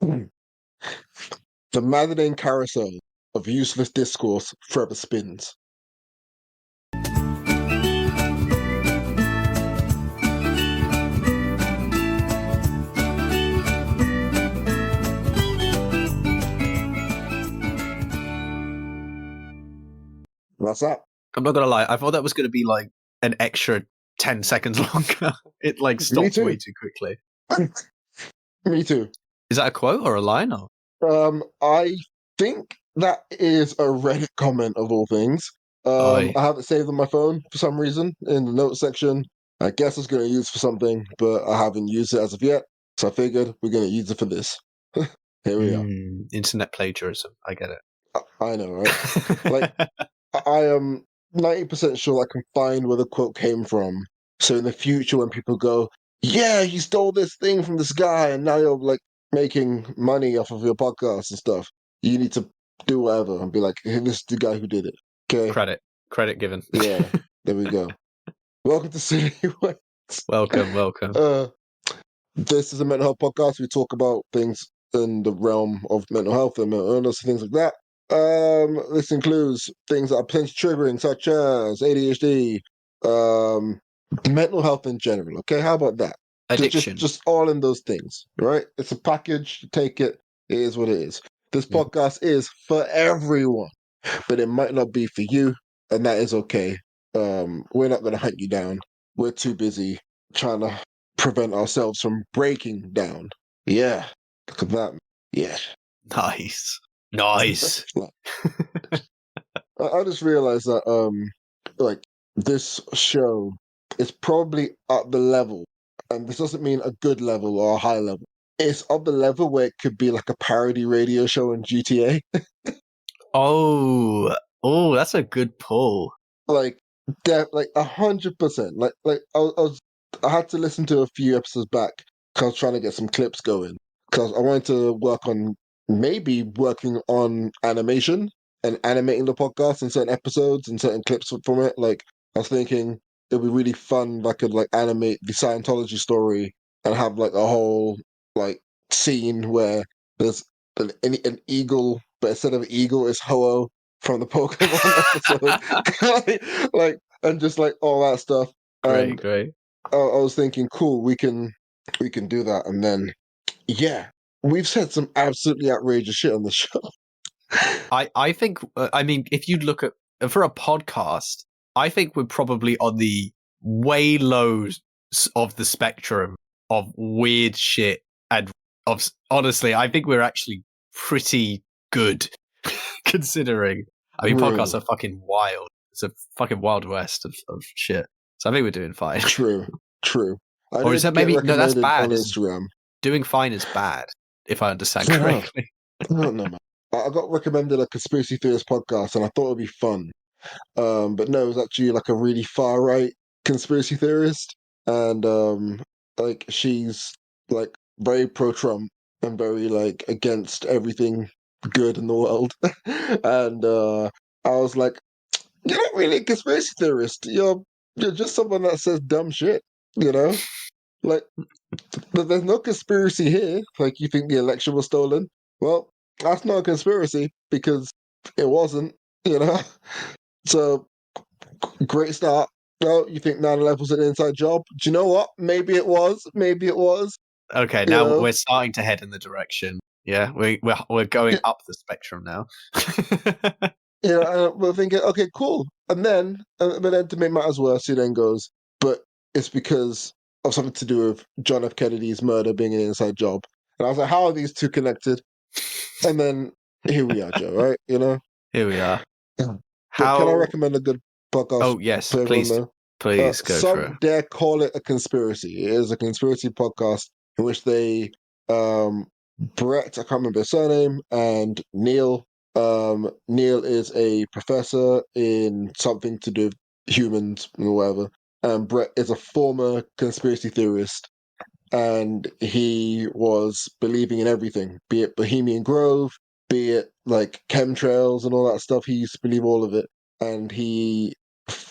The maddening carousel of useless discourse forever spins. What's up? I'm not gonna lie, I thought that was gonna be like an extra 10 seconds longer. It like stopped too. way too quickly. Me too. Is that a quote or a line? Or I think that is a Reddit comment of all things. Oi. I have it saved on my phone for some reason in the notes section. I guess it's going to use for something, but I haven't used it as of yet. So I figured we're going to use it for this. Here we are. Internet plagiarism. I get it. I know, right? Like, I am 90% sure I can find where the quote came from. So in the future, when people go, yeah, you stole this thing from this guy, and now you're like making money off of your podcast and stuff, you need to do whatever and be like, hey, this is the guy who did it. Okay. Credit given. Yeah, there we go. Welcome to City Waits. Welcome. This is a mental health podcast. We talk about things in the realm of mental health and mental illness and things like that. This includes things that are potentially triggering, such as ADHD, mental health in general. Okay, how about that? Addiction. Just all in those things, right? It's a package. You take it. It is what it is. This podcast is for everyone, but it might not be for you, and that is okay. We're not going to hunt you down. We're too busy trying to prevent ourselves from breaking down. Yeah, look at that. Yeah. Nice. I just realized that like this show is probably at the level, and this doesn't mean a good level or a high level. It's of the level where it could be like a parody radio show in GTA. Oh, that's a good pull. Like 100%. I had to listen to a few episodes back because I was trying to get some clips going because I wanted to working on animation and animating the podcast and certain episodes and certain clips from it. Like I was thinking it'd be really fun if I could like animate the Scientology story and have like a whole like scene where there's an eagle, but instead of eagle, it's Ho-Oh from the Pokemon episode, and just like all that stuff. Great. I was thinking, cool, we can do that, and then yeah, we've said some absolutely outrageous shit on the show. I think, I mean, if you look at, for a podcast, I think we're probably on the way low of the spectrum of weird shit. And honestly, I think we're actually pretty good considering. I mean, Really? Podcasts are fucking wild. It's a fucking wild west of shit. So I think we're doing fine. True. Or is that maybe, no, that's bad. On Instagram. Doing fine is bad, if I understand correctly. I don't know, man. I got recommended a conspiracy theorist podcast, and I thought it'd be fun. But no, it was actually like a really far right conspiracy theorist, and like she's like very pro Trump and very like against everything good in the world. And I was like, you're not really a conspiracy theorist. You're just someone that says dumb shit. You know, like there's no conspiracy here. Like you think the election was stolen? Well, that's not a conspiracy because it wasn't. You know, so great start. No, you think 9/11 was an inside job? Do you know what? Maybe it was. Okay, now we're starting to head in the direction. Yeah, we're going up the spectrum now. And we're thinking, okay, cool. But then to make matters worse, he then goes, but it's because of something to do with John F. Kennedy's murder being an inside job. And I was like, how are these two connected? And then here we are, Joe, right? You know? Here we are. Can I recommend a good podcast? Oh, yes, please go for it. Some dare call it a conspiracy. It is a conspiracy podcast in which they, Brett, I can't remember his surname, and Neil, Neil is a professor in something to do with humans or whatever. And Brett is a former conspiracy theorist. And he was believing in everything, be it Bohemian Grove, be it like chemtrails and all that stuff. He used to believe all of it. And he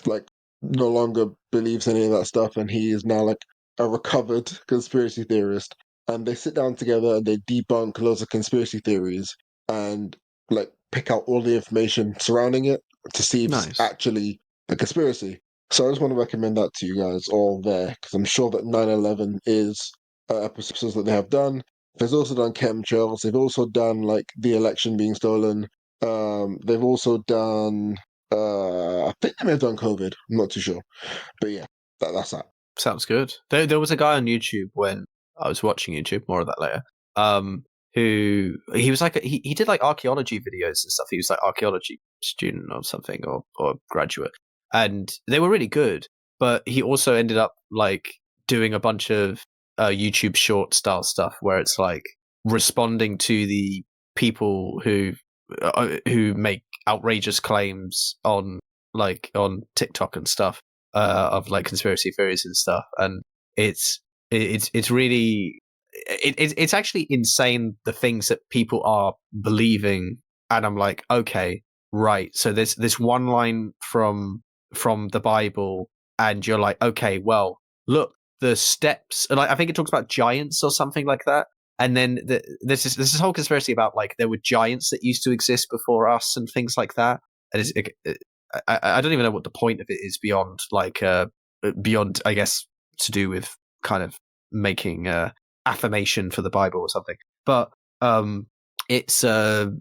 like no longer believes any of that stuff. And he is now like a recovered conspiracy theorist. and they sit down together and they debunk loads of conspiracy theories and like pick out all the information surrounding it to see if it's Nice. actually a conspiracy. So I just want to recommend that to you guys all there because I'm sure that 9/11 is episodes that they have done. They've also done chemtrails. They've also done like the election being stolen. They've also done. I think they may have done COVID. I'm not too sure, but yeah, that's that. Sounds good. There was a guy on YouTube when I was watching YouTube. More of that later. Who he was like he did like archaeology videos and stuff. He was like archaeology student or something or graduate, and they were really good. But he also ended up like doing a bunch of YouTube short style stuff where it's like responding to the people who make outrageous claims on on TikTok and stuff of like conspiracy theories and stuff, and it's really it's actually insane the things that people are believing, and I'm like, okay, right. So there's this one line from the Bible, and you're like, okay, well, look, the steps, and I think it talks about giants or something like that. And then there's this whole conspiracy about like there were giants that used to exist before us and things like that. And I don't even know what the point of it is beyond beyond, I guess, to do with kind of making affirmation for the Bible or something. But it's and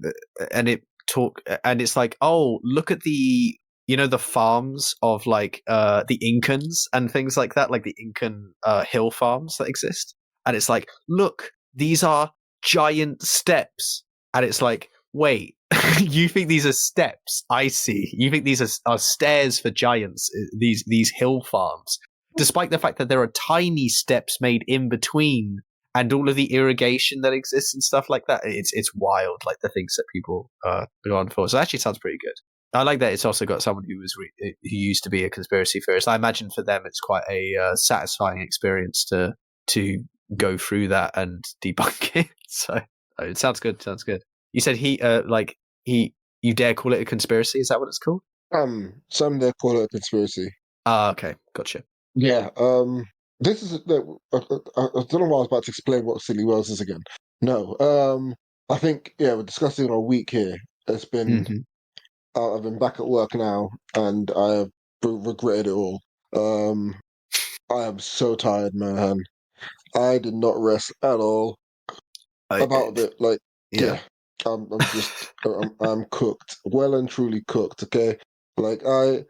it's like, oh, look at the the farms of like the Incans and things like that, like the Incan hill farms that exist. And it's like, look, these are giant steps. And it's like, wait, you think these are steps? I see. You think these are stairs for giants, these hill farms, despite the fact that there are tiny steps made in between and all of the irrigation that exists and stuff like that. It's wild, like the things that people go on for. So it actually sounds pretty good. I like that it's also got someone who who used to be a conspiracy theorist. I imagine for them it's quite a satisfying experience to go through that and debunk it. So it sounds good. Sounds good. You said you dare call it a conspiracy? Is that what it's called? Some they call it a conspiracy. Ah, okay, gotcha. Yeah. This is I don't know why I was about to explain what Silly Wells is again. No. I think yeah, we're discussing a week here. It's been Hmm. I've been back at work now, and I have regretted it all. Um, I am so tired, man. I did not rest at all about it. Like, Yeah. yeah, I'm just, I'm cooked, well and truly cooked. Okay, like I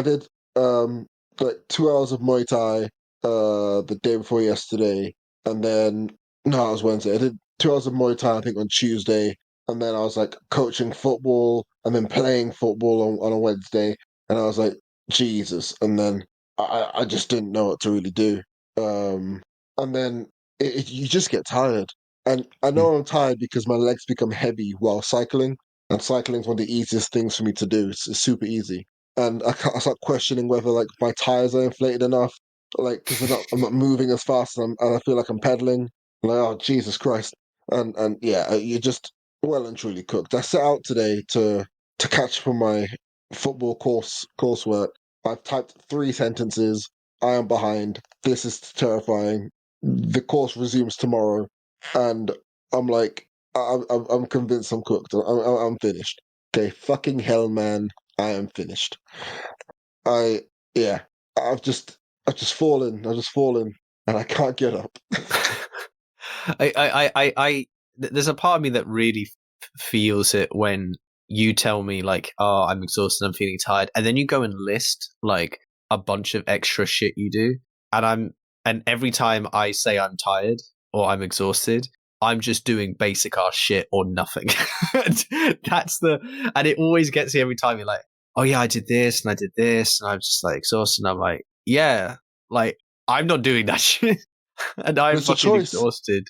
did, like 2 hours of Muay Thai, the day before yesterday, and then no, it was Wednesday. I did 2 hours of Muay Thai, I think, on Tuesday, and then I was like coaching football and then playing football on a Wednesday, and I was like, Jesus, and then I just didn't know what to really do. Um, and then you just get tired. And I Mm. know I'm tired because my legs become heavy while cycling, and cycling is one of the easiest things for me to do. It's super easy, and I start questioning whether like my tires are inflated enough, like because I'm not moving as fast, and I feel like I'm pedaling. I'm like, oh Jesus Christ! And yeah, you're just well and truly cooked. I set out today to catch for my football coursework. I've typed 3 sentences. I am behind. This is terrifying. The course resumes tomorrow, and I'm like, I'm convinced I'm cooked. I'm finished. Okay, fucking hell, man, I am finished. I yeah, I've just I've just fallen, and I can't get up. There's a part of me that really feels it when you tell me like, oh, I'm exhausted, I'm feeling tired, and then you go and list like a bunch of extra shit you do, and every time I say I'm tired or I'm exhausted, I'm just doing basic ass shit or nothing. And it always gets me every time. You're like, oh yeah, I did this and I did this, and I'm just like exhausted. And I'm like, yeah, like I'm not doing that shit. And But I'm it's a fucking choice. exhausted.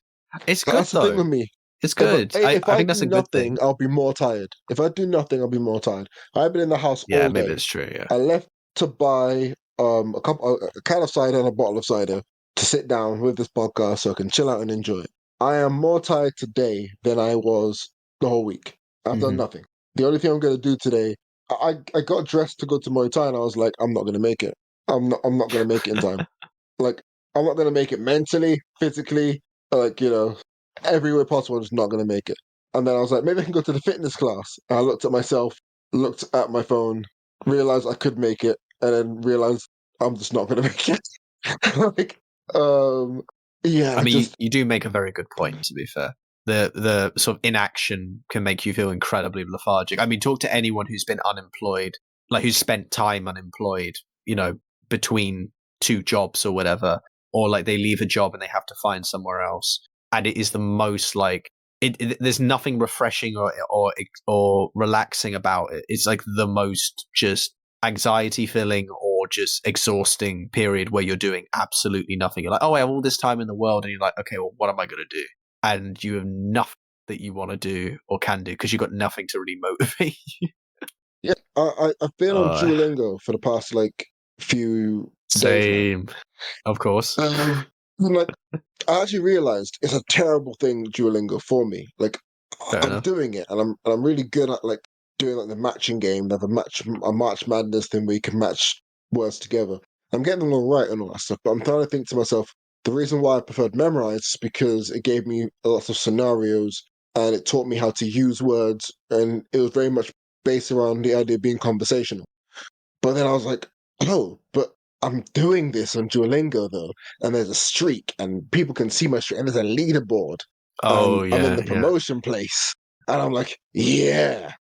It's good That's the thing though. with me. It's good. If I I think do that's a good nothing, thing. I'll be more tired. If I do nothing, I'll be more tired. I've been in the house Yeah, all maybe day. that's true. Yeah. I left to buy a can of cider and a bottle of cider to sit down with this podcast so I can chill out and enjoy it. I am more tired today than I was the whole week. I've done Hmm. nothing. The only thing I'm going to do today, I got dressed to go to Muay Thai, and I was like, I'm not going to make it. I'm not going to make it in time. Like, I'm not going to make it mentally, physically. like, every way possible, I'm just not going to make it. And then I was like, maybe I can go to the fitness class. And I looked at myself, looked at my phone, realized I could make it, and then realized I'm just not going to make it. like, yeah, I I mean, just, you do make a very good point, to be fair. The sort of inaction can make you feel incredibly lethargic. I mean, talk to anyone who's been unemployed, like who's spent time unemployed, between two jobs or whatever, or like they leave a job and they have to find somewhere else. And it is the most like there's nothing refreshing or relaxing about it. It's like the most just anxiety filling or just exhausting period where you're doing absolutely nothing. You're like, oh, I have all this time in the world, and you're like, okay, well, what am I going to do? And you have nothing that you want to do or can do because you've got nothing to really motivate you. yeah, I've been on Uh, Duolingo for the past like few days now. Same, of course. And, like, I actually realized it's a terrible thing, Duolingo, for me. Like, Fair I'm enough. doing it, and I'm really good at like doing like the matching game. They have a March Madness thing where you can match words together. I'm getting them all right and all that stuff, but I'm trying to think to myself, the reason why I preferred memorize is because it gave me lots of scenarios and it taught me how to use words, and it was very much based around the idea of being conversational. But then I was like, oh, but I'm doing this on Duolingo though, and there's a streak, and people can see my streak, and there's a leaderboard, and Oh I'm in yeah, the yeah. promotion place, and I'm like, yeah,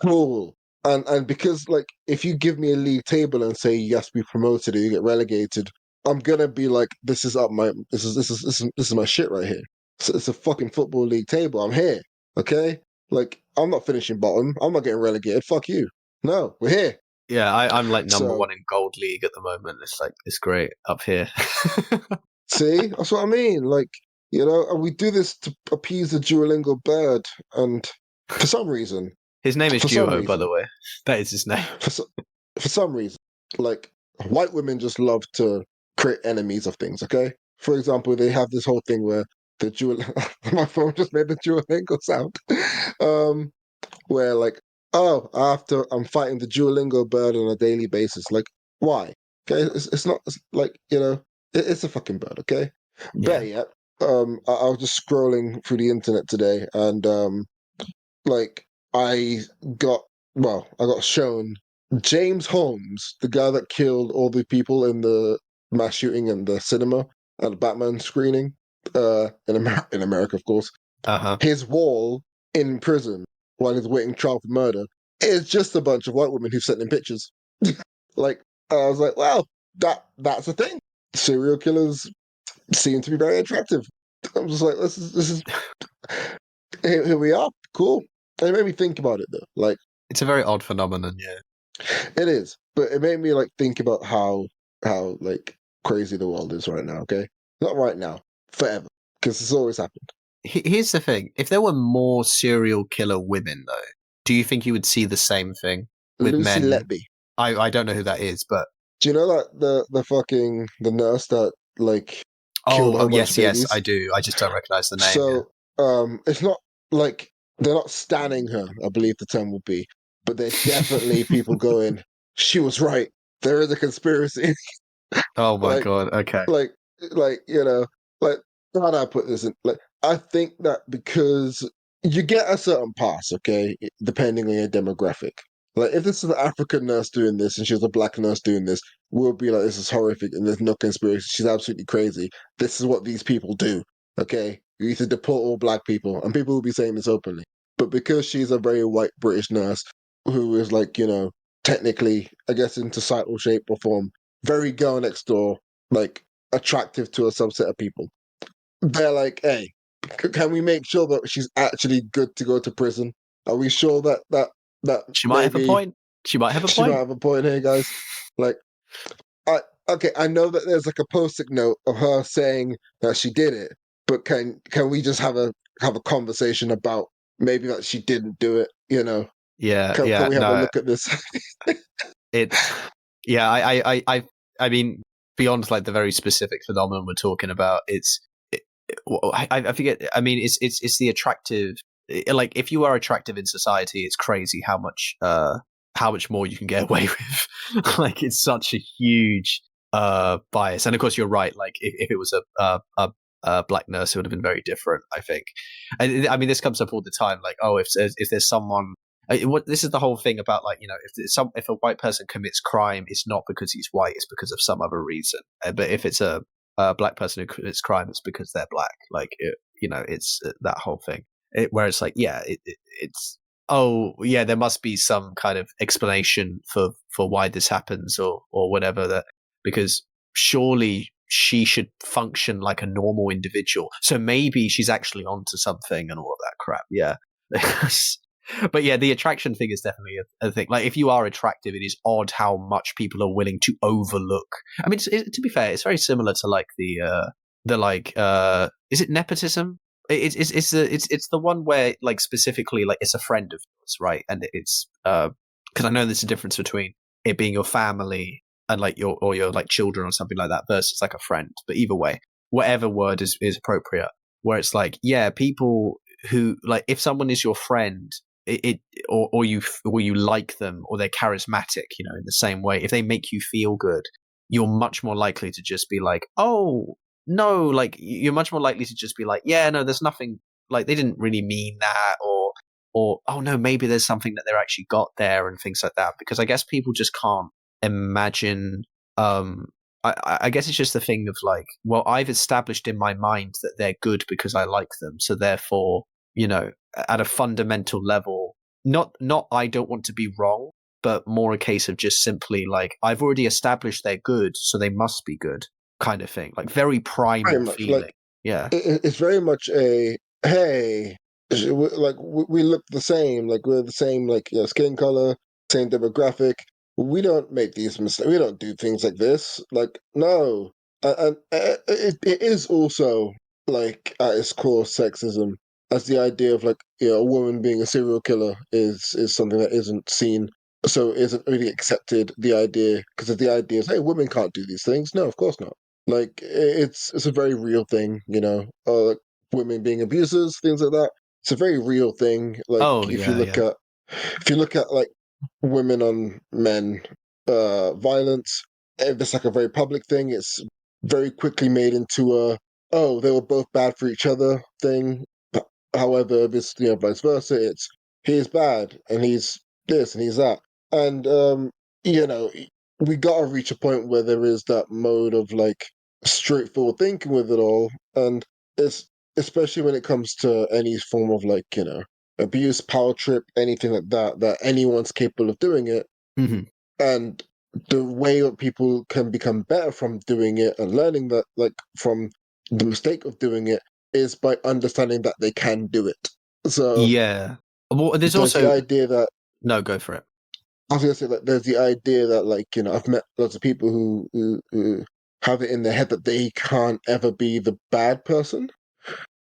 cool. And because like if you give me a league table and say you have to be promoted or you get relegated, I'm gonna be like, this is my shit right here. So it's a fucking football league table. I'm here, okay? Like I'm not finishing bottom. I'm not getting relegated. Fuck you. No, we're here. Yeah, I'm like number So one in gold league at the moment. It's like it's great up here. see, that's what I mean. Like, and we do this to appease the Duolingo bird, and for some reason, His name is for some Duo, by the reason, way. That is his name. for so, for some reason, like white women just love to create enemies of things. Okay, for example, they have this whole thing where the Duol my phone just made the Duolingo sound, um, where like, oh, I'm fighting the Duolingo bird on a daily basis. Like, why? Okay, it's not it's like it's a fucking bird. Okay, Yeah. better yet, I was just scrolling through the internet today, and like I got I got shown James Holmes, the guy that killed all the people in the mass shooting in the cinema at the Batman screening, in America, of course. Uh-huh. His wall in prison while he's waiting trial for murder is just a bunch of white women who sent him pictures. Like I was like, well, that's a thing. Serial killers seem to be very attractive. I'm just like, this is here we are. Cool. And it made me think about it though. Like It's a very odd phenomenon, yeah. it is, but it made me like think about how like crazy the world is right now. Okay, not right now, forever, because it's always happened. Here's the thing. If there were more serial killer women, though, do you think you would see the same thing with Lucy men? Letby. I don't know who that is, but Do you know that the nurse that like killed a oh whole bunch of yes, yes, I babies? do. I just don't recognize the name. Yeah. So it's not like they're not standing her, I believe the term would be, but they're definitely people going, she was right. There is a conspiracy. Oh my like god. Okay. like like like how do I put this in? Like I think that because you get a certain pass, okay, depending on your demographic. Like if this is an African nurse doing this and she was a black nurse doing this, we'll be like, this is horrific and there's no conspiracy. She's absolutely crazy. This is what these people do. Okay. You need to deport all black people. And people will be saying this openly. But because she's a very white British nurse who is like, technically, I guess in societal shape or form, very girl next door, like attractive to a subset of people. They're like, hey, can we make sure that she's actually good to go to prison? Are we sure that She might have a maybe point. She might have a she might point. have a point here, guys? Like, I okay, I know that there's like a post-it note of her saying that she did it, but can we just have a conversation about maybe that she didn't do it? Yeah, Can yeah. we have a No, look at this? it's yeah. I mean, beyond like the very specific phenomenon we're talking about, I forget. I mean, it's the attractive. Like, if you are attractive in society, it's crazy how much more you can get away with. Like, it's such a huge bias. And of course, you're right. Like, if it was a black nurse, it would have been very different, I think. And I mean, this comes up all the time. Like, oh, if there's someone, this is the whole thing about, like, if a white person commits crime, it's not because he's white, it's because of some other reason. But if it's a black person who commits crime, it's because they're black. Like, it's that whole thing. Where it's like, yeah, it's oh yeah, there must be some kind of explanation for why this happens or whatever, that because surely she should function like a normal individual. So maybe she's actually onto something and all of that crap. Yeah. But yeah, the attraction thing is definitely a thing. Like, if you are attractive, it is odd how much people are willing to overlook. I mean, to be fair, it's very similar to like is it nepotism? It's the one where, like, specifically, like, it's a friend of yours, right? And it's because I know there's a difference between it being your family and like your like children or something like that versus like a friend. But either way, whatever word is appropriate. Where it's like, yeah, people who, like, if someone is your friend, or you like them, or they're charismatic, in the same way, if they make you feel good, you're much more likely to just be like, oh no, like, you're much more likely to just be like, yeah, no, there's nothing, like, they didn't really mean that, or oh no, maybe there's something that they're actually got there, and things like that. Because I guess people just can't imagine. I guess it's just the thing of like, well, I've established in my mind that they're good because I like them, so therefore, at a fundamental level, not I don't want to be wrong, but more a case of just simply like, I've already established they're good, so they must be good, kind of thing. Like, very Very primal much feeling. Yeah. it's very much a hey, like we look the same, like we're the same, like, skin color, same demographic. We don't make these mistakes. We don't do things like this. Like, no, and it is also, like, at its core sexism, as the idea of, like, a woman being a serial killer is something that isn't seen, so isn't really accepted. The idea, because the idea is, hey, women can't do these things. No, of course not. Like, it's a very real thing, like women being abusers, things like that. It's a very real thing. Like, Oh yeah, yeah. if you look at like women on men violence, if it's like a very public thing, it's very quickly made into a, oh, they were both bad for each other thing. However, if it's, vice versa, it's he's bad and he's this and he's that. And you know, we gotta reach a point where there is that mode of like straightforward thinking with it all. And it's especially when it comes to any form of like, abuse, power trip, anything like that, that anyone's capable of doing it. Hmm. And the way that people can become better from doing it and learning that, like, from the mistake of doing it, is by understanding that they can do it. So Yeah. Well, there's there's the also idea that, no, go for it. I was gonna say, like, there's the idea that, like, I've met lots of people who have it in their head that they can't ever be the bad person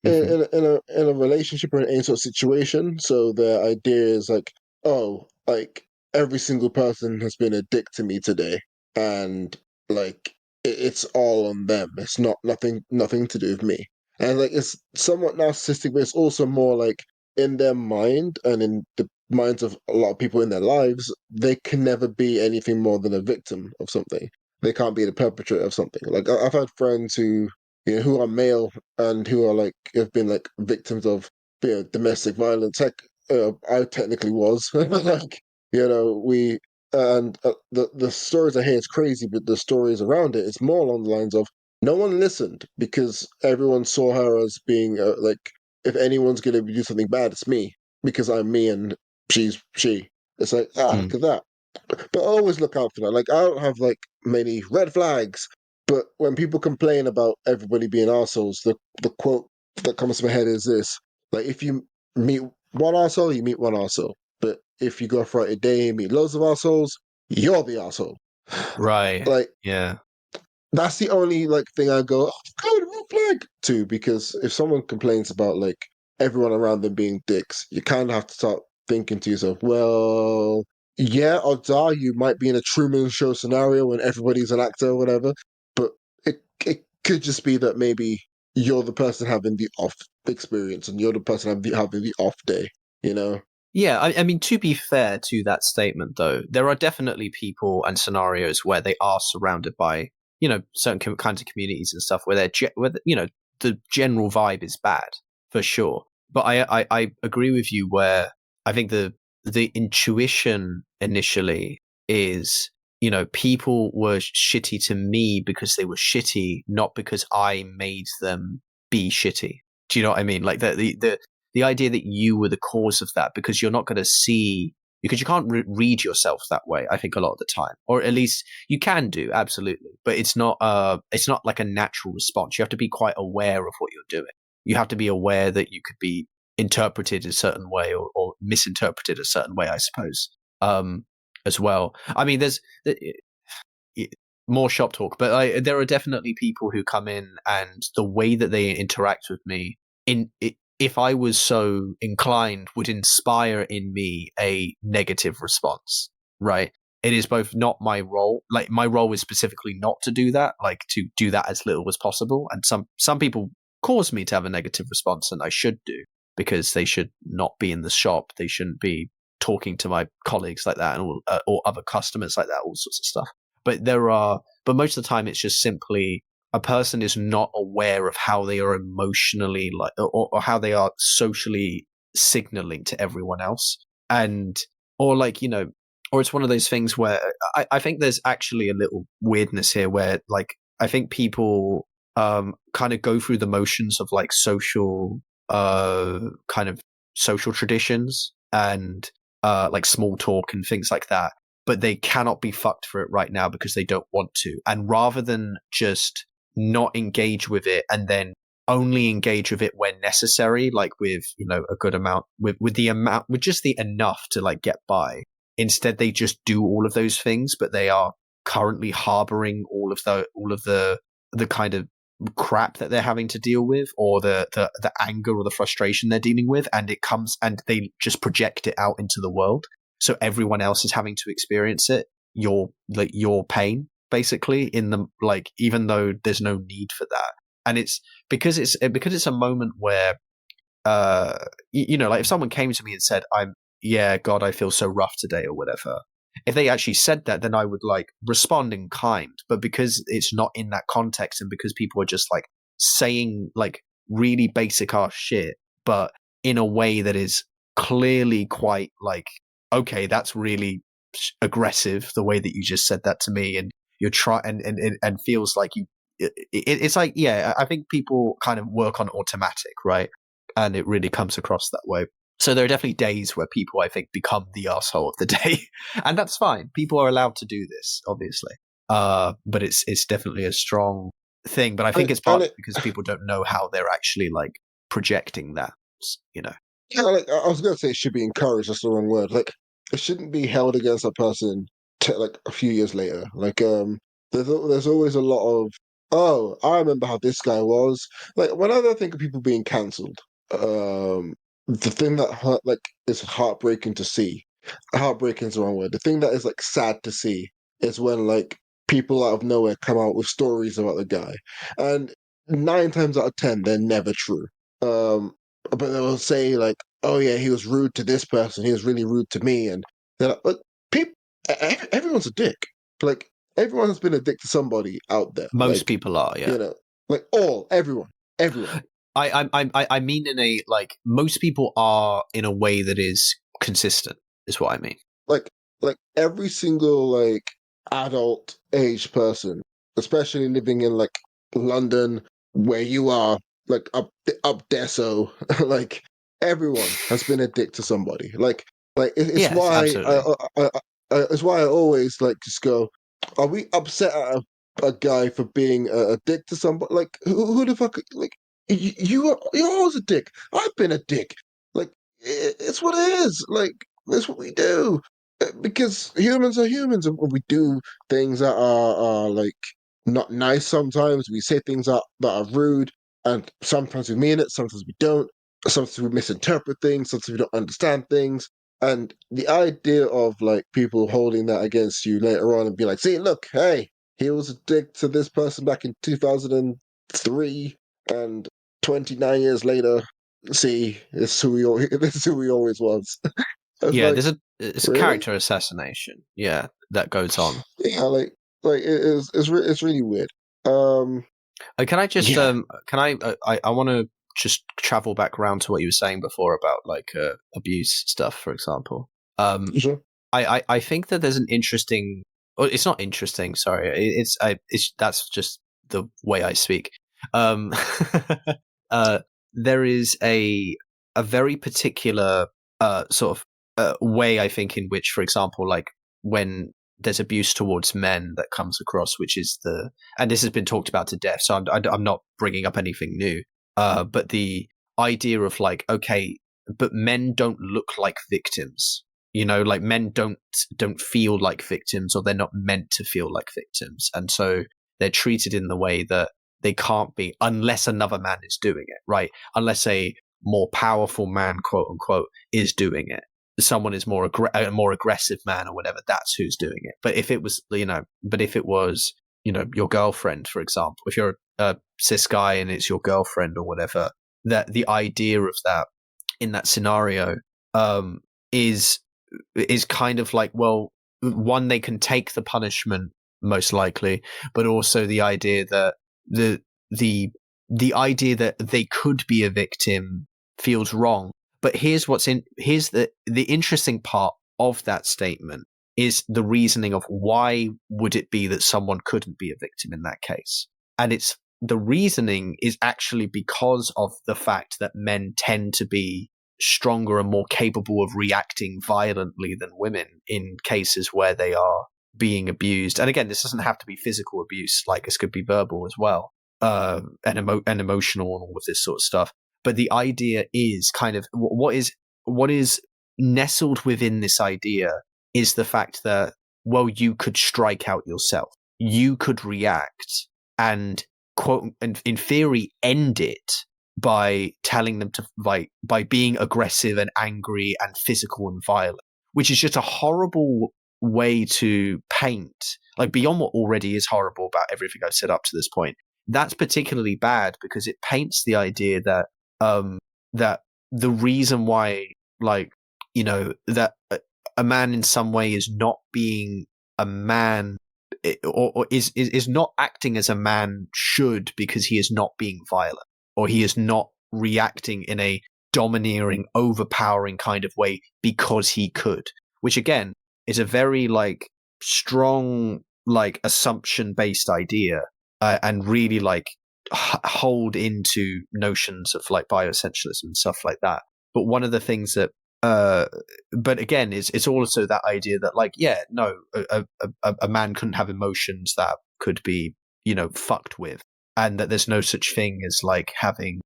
Hmm. in a relationship or in any sort of situation. So their idea is like, oh, like, every single person has been a dick to me today, and like it's all on them. It's nothing to do with me. And like, it's somewhat narcissistic, but it's also more like, in their mind and in the minds of a lot of people in their lives, they can never be anything more than a victim of something. They can't be the perpetrator of something. Like, I've had friends who are male and who are like have been like victims of, domestic violence. Heck, I technically was like, we and the stories I hear is crazy, but the stories around it, it's more along the lines of, no one listened because everyone saw her as being, like, if anyone's going to do something bad, it's me, because I'm me and she's she. It's like, look at that. But always look out for that. Like, I don't have like many red flags, but when people complain about everybody being assholes, the quote that comes to my head is this: like, if you meet one asshole, you meet one asshole. But if you go throughout a day and meet loads of assholes, you're the asshole. Right. Like, Yeah. that's the only like thing I go, oh god, red flag to, because if someone complains about like everyone around them being dicks, you kind of have to start thinking to yourself, well, yeah, odds are you might be in a Truman Show scenario when everybody's an actor or whatever, but it could just be that maybe you're the person having the off experience and you're the person having the off day, you know? Yeah, I mean, to be fair to that statement, though, there are definitely people and scenarios where they are surrounded by, certain kinds of communities and stuff where they're, the general vibe is bad for sure. But I agree with you where I think the intuition initially is, people were shitty to me because they were shitty, not because I made them be shitty. Do you know what I mean? Like the idea that you were the cause of that, because you're not going to see, because you can't read yourself that way. I think a lot of the time, or at least you can do, absolutely, but it's not like a natural response. You have to be quite aware of what you're doing. You have to be aware that you could be interpreted a certain way or misinterpreted a certain way, I suppose, as well. I mean, there's more shop talk, but there are definitely people who come in and the way that they interact with me, if I was so inclined, would inspire in me a negative response, right? It is both not my role, like my role is specifically not to do that, like to do that as little as possible. And some people cause me to have a negative response, and I should do, because they should not be in the shop. They shouldn't be talking to my colleagues like that, and or other customers like that, all sorts of stuff. But most of the time it's just simply a person is not aware of how they are emotionally, like, or how they are socially signaling to everyone else. And, or like, or it's one of those things where I think there's actually a little weirdness here where, like, I think people kind of go through the motions of like social kind of social traditions and like small talk and things like that, but they cannot be fucked for it right now because they don't want to. And rather than just not engage with it and then only engage with it when necessary, like with, a good amount, with just the enough to like get by, instead they just do all of those things, but they are currently harboring all of the kind of crap that they're having to deal with, or the anger or the frustration they're dealing with, and it comes and they just project it out into the world, so everyone else is having to experience it, your pain, basically, in the, like, even though there's no need for that. And it's because it's a moment where like if someone came to me and said, God, I feel so rough today, or whatever, if they actually said that, then I would like respond in kind. But because it's not in that context, and because people are just like saying like really basic ass shit, but in a way that is clearly quite like, okay, that's really aggressive, the way that you just said that to me, and you're trying and feels like it's like, yeah, I think people kind of work on automatic, right? And it really comes across that way. So there are definitely days where people, I think, become the asshole of the day, and that's fine. People are allowed to do this, obviously. But it's definitely a strong thing. But I think it's partly because people don't know how they're actually like projecting that, Yeah, like I was gonna say, it should be encouraged. That's the wrong word. Like, it shouldn't be held against a person like a few years later. Like, there's always a lot of, oh, I remember how this guy was. Like, whenever I think of people being cancelled, the thing that hurt, like, is heartbreaking to see. Heartbreaking is the wrong word. The thing that is like sad to see is when like people out of nowhere come out with stories about the guy, and 9 times out of 10 they're never true. Um, but they'll say like, "Oh yeah, he was rude to this person. He was really rude to me," and they're like, "But people, everyone's a dick. Like everyone has been a dick to somebody out there. Most Like, people are, yeah. Like everyone." I mean, in a, like, most people are in a way that is consistent, is what I mean. Like every single like adult age person, especially living in like London, where you are, like up there, so like everyone has been a dick to somebody. It's Yes, why absolutely. it's why I always like just go, are we upset at a guy for being a dick to somebody? Like who the fuck, like you're always a dick. I've been a dick. Like it's what it is. Like that's what we do. Because humans are humans, and we do things that are like not nice. Sometimes we say things that are rude, and sometimes we mean it, sometimes we don't. Sometimes we misinterpret things, sometimes we don't understand things. And the idea of like people holding that against you later on and be like, see, look, hey, he was a dick to this person back in 2003, and 29 years later, see, this is who he always was. It's Yeah, like, it's a really? character assassination. Yeah, that goes on. Yeah, like it's really weird. Um, Can I just Yeah, I want to just travel back around to what you were saying before about like abuse stuff, for example. Um, sure. I think that there's an interesting. Well, it's not interesting. Sorry, it's that's just the way I speak. Um, uh, there is a very particular sort of way I think in which, for example, like when there's abuse towards men that comes across, which is the and this has been talked about to death. So I'm not bringing up anything new. But the idea of like, okay, but men don't look like victims. You know, like men don't feel like victims, or they're not meant to feel like victims, and so they're treated in the way that they can't be unless another man is doing it, right? Unless a more powerful man, quote unquote, is doing it. Someone is a more aggressive man or whatever. That's who's doing it. But if it was, your girlfriend, for example, if you're a cis guy and it's your girlfriend or whatever, that the idea of that in that scenario um, is kind of like, well, one, they can take the punishment most likely, but also the idea that the the the idea that they could be a victim feels wrong. But here's the interesting part of that statement is the reasoning of why would it be that someone couldn't be a victim in that case. And it's the reasoning is actually because of the fact that men tend to be stronger and more capable of reacting violently than women in cases where they are being abused. And again, this doesn't have to be physical abuse; like this could be verbal as well, and emotional and all of this sort of stuff. But the idea is kind of what is nestled within this idea is the fact that, well, you could strike out yourself, you could react, and quote, and in theory, end it by telling them to by being aggressive and angry and physical and violent, which is just a horrible way to paint, like beyond what already is horrible about everything I've said up to this point. That's particularly bad because it paints the idea that that the reason why, like, that a man in some way is not being a man, or is not acting as a man should, because he is not being violent, or he is not reacting in a domineering, overpowering kind of way because he could, which again is a very like strong, like assumption based idea, and really like hold into notions of like bioessentialism and stuff like that. But one of the things that but again, it's also that idea that, like, yeah, no, a man couldn't have emotions that could be, fucked with, and that there's no such thing as like having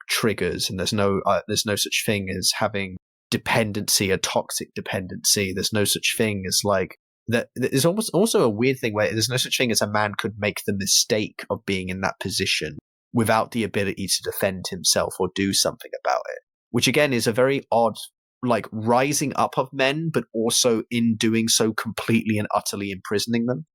triggers, and there's no such thing as having dependency, a toxic dependency. There's no such thing as like that. There's almost also a weird thing where there's no such thing as a man could make the mistake of being in that position without the ability to defend himself or do something about it, which again is a very odd, like, rising up of men, but also in doing so completely and utterly imprisoning them,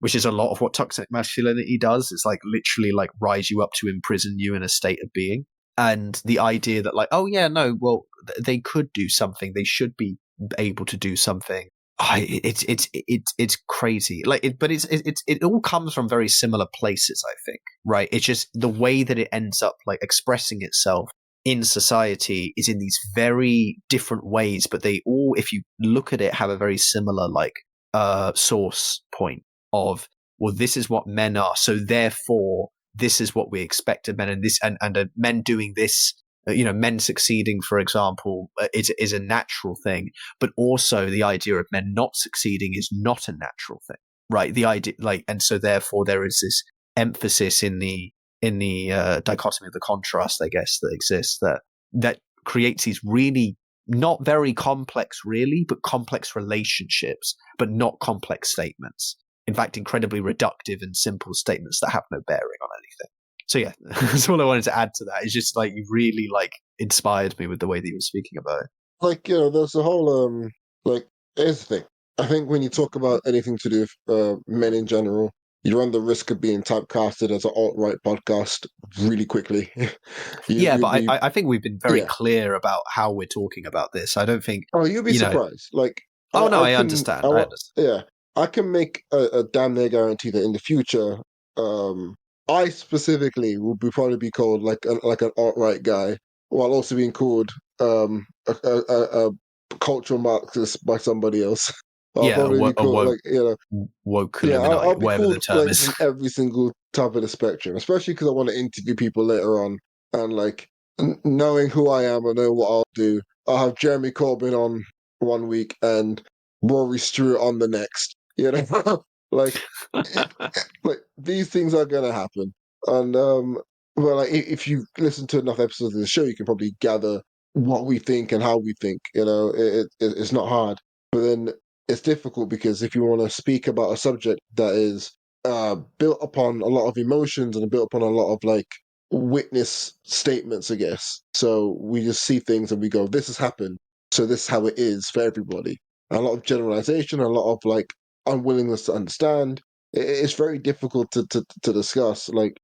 which is a lot of what toxic masculinity does. It's like literally like rise you up to imprison you in a state of being. And the idea that like, oh yeah, no, well, they could do something. They should be able to do something. It's crazy. Like, it all comes from very similar places, I think, right? It's just the way that it ends up like expressing itself in society is in these very different ways, but they all, if you look at it, have a very similar like source point of, well, this is what men are, so therefore this is what we expect of men, and this and men doing this, men succeeding, for example, is a natural thing, but also the idea of men not succeeding is not a natural thing, right? The idea, like, and so therefore there is this emphasis in the dichotomy of the contrast, I guess, that exists, that creates these really not very complex, really, but complex relationships, but not complex statements. In fact, incredibly reductive and simple statements that have no bearing on anything. So yeah, that's all I wanted to add to that. It's just like you really like inspired me with the way that you were speaking about it. Like, there's a whole like, here's the thing. I think when you talk about anything to do with men in general, you run the risk of being typecasted as an alt-right podcast really quickly. Yeah, You'll but be, I think we've been very yeah. clear about how we're talking about this. I don't think, Oh, you'll be you know. surprised. Like, Oh no, I I can, understand. I understand. yeah, I can make a damn near guarantee that in the future, um, I specifically would probably be called like an alt-right guy, while also being called a cultural Marxist by somebody else. I'll Yeah, probably be a called like, woke yeah, I'll Illuminati, be whatever the called term like is. from every single type of the spectrum, especially because I want to interview people later on, and like knowing who I am, I know what I'll do. I'll have Jeremy Corbyn on one week and Rory Stewart on the next. You know, like like these things are gonna happen, and well, like if you listen to enough episodes of the show, you can probably gather what we think and how we think. You know, it's not hard, but then it's difficult because if you want to speak about a subject that is built upon a lot of emotions and built upon a lot of like witness statements, I guess. So we just see things and we go, "This has happened, so this is how it is for everybody." And a lot of generalization, a lot of like unwillingness to understand. It's very difficult to discuss. Like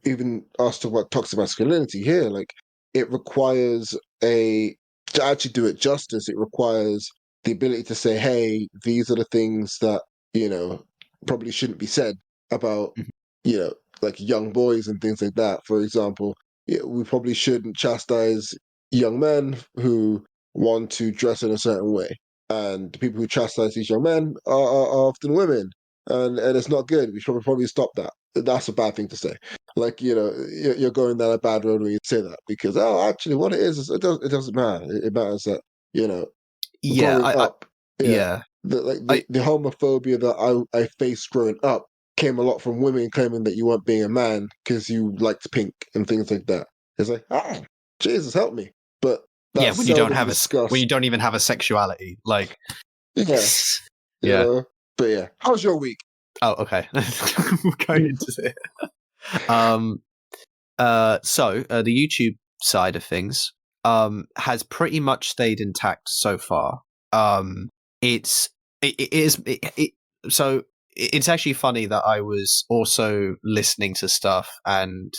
even us talk about toxic masculinity here, like it requires a to actually do it justice. It requires the ability to say, "Hey, these are the things that probably shouldn't be said about like young boys and things like that." For example, we probably shouldn't chastise young men who want to dress in a certain way, and the people who chastise these young men are often women, and it's not good. We should probably stop that. That's a bad thing to say. Like you're going down a bad road when you say that, because actually, what it is it doesn't matter. It matters that you know Yeah, growing up, yeah, yeah, the homophobia that I faced growing up came a lot from women claiming that you weren't being a man because you liked pink and things like that. It's like, Jesus help me, but yeah. that's When you don't seldom have when discussed. you don't even have a sexuality, like, Yeah, you yeah. know. But yeah, how's your week? Oh, okay. We're going into it. Um, the YouTube side of things has pretty much stayed intact so far. It's it is so it's actually funny that I was also listening to stuff and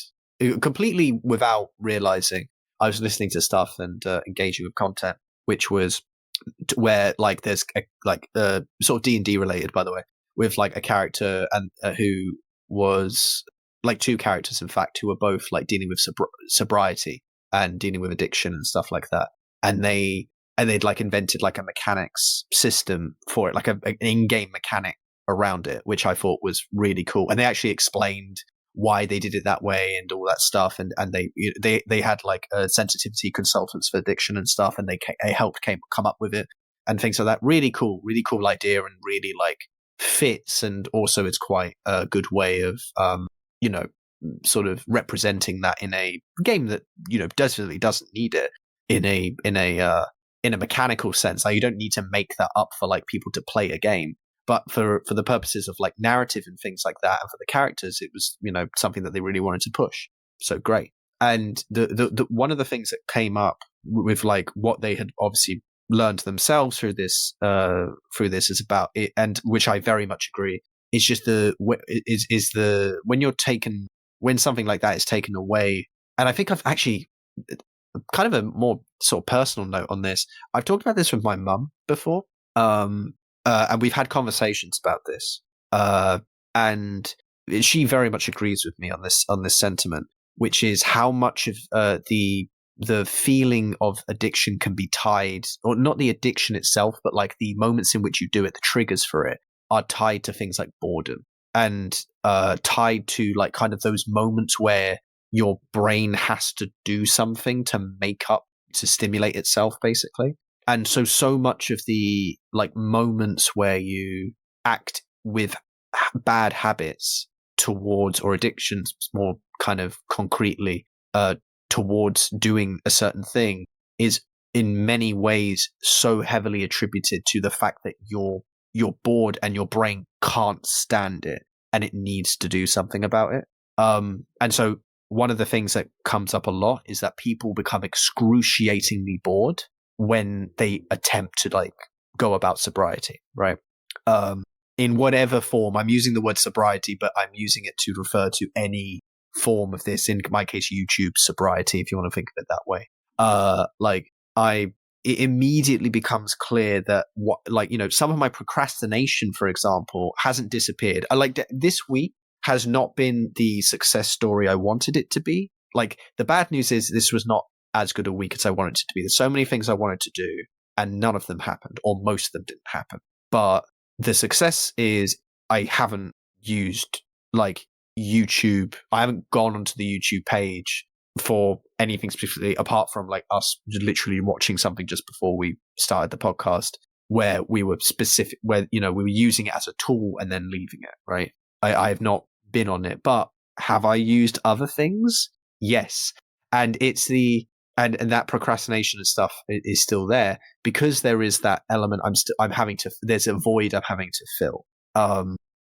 completely without realizing I was listening to stuff and engaging with content, which was where like there's sort of D&D related, by the way, with like a character and who was like two characters, in fact, who were both like dealing with sobriety and dealing with addiction and stuff like that. And they'd like invented like a mechanics system for it, like an in-game mechanic around it, which I thought was really cool. And they actually explained why they did it that way and all that stuff. And they had like sensitivity consultants for addiction and stuff, and they helped come up with it and things like that. Really cool idea, and really like fits. And also it's quite a good way of you know, sort of representing that in a game that definitely doesn't need it in a mechanical sense. Like, you don't need to make that up for like people to play a game, but for the purposes of like narrative and things like that, and for the characters, it was something that they really wanted to push. So great. And the one of the things that came up with like what they had obviously learned themselves through this is about it, and which I very much agree. It's just when something like that is taken away. And I think I've actually kind of a more sort of personal note on this. I've talked about this with my mum before, and we've had conversations about this, and she very much agrees with me on this sentiment, which is how much of the feeling of addiction can be tied, or not the addiction itself, but like the moments in which you do it, the triggers for it are tied to things like boredom, and tied to like kind of those moments where your brain has to do something to stimulate itself, basically. And so much of the like moments where you act with bad habits towards, or addictions more kind of concretely, towards doing a certain thing, is in many ways so heavily attributed to the fact that you're bored and your brain can't stand it and it needs to do something about it. And so one of the things that comes up a lot is that people become excruciatingly bored when they attempt to like go about sobriety, right? In whatever form. I'm using the word sobriety, but I'm using it to refer to any form of this. In my case, YouTube sobriety, if you want to think of it that way. It immediately becomes clear that some of my procrastination, for example, hasn't disappeared. This week has not been the success story I wanted it to be. Like, the bad news is this was not as good a week as I wanted it to be. There's so many things I wanted to do, and none of them happened, or most of them didn't happen. But the success is I haven't used like YouTube. I haven't gone onto the YouTube page for anything specifically apart from like us literally watching something just before we started the podcast where we were specific, where, you know, we were using it as a tool and then leaving it, right? I have not been on it, but have I used other things? Yes. And it's and that procrastination and stuff is still there because there is that element there's a void I'm having to fill.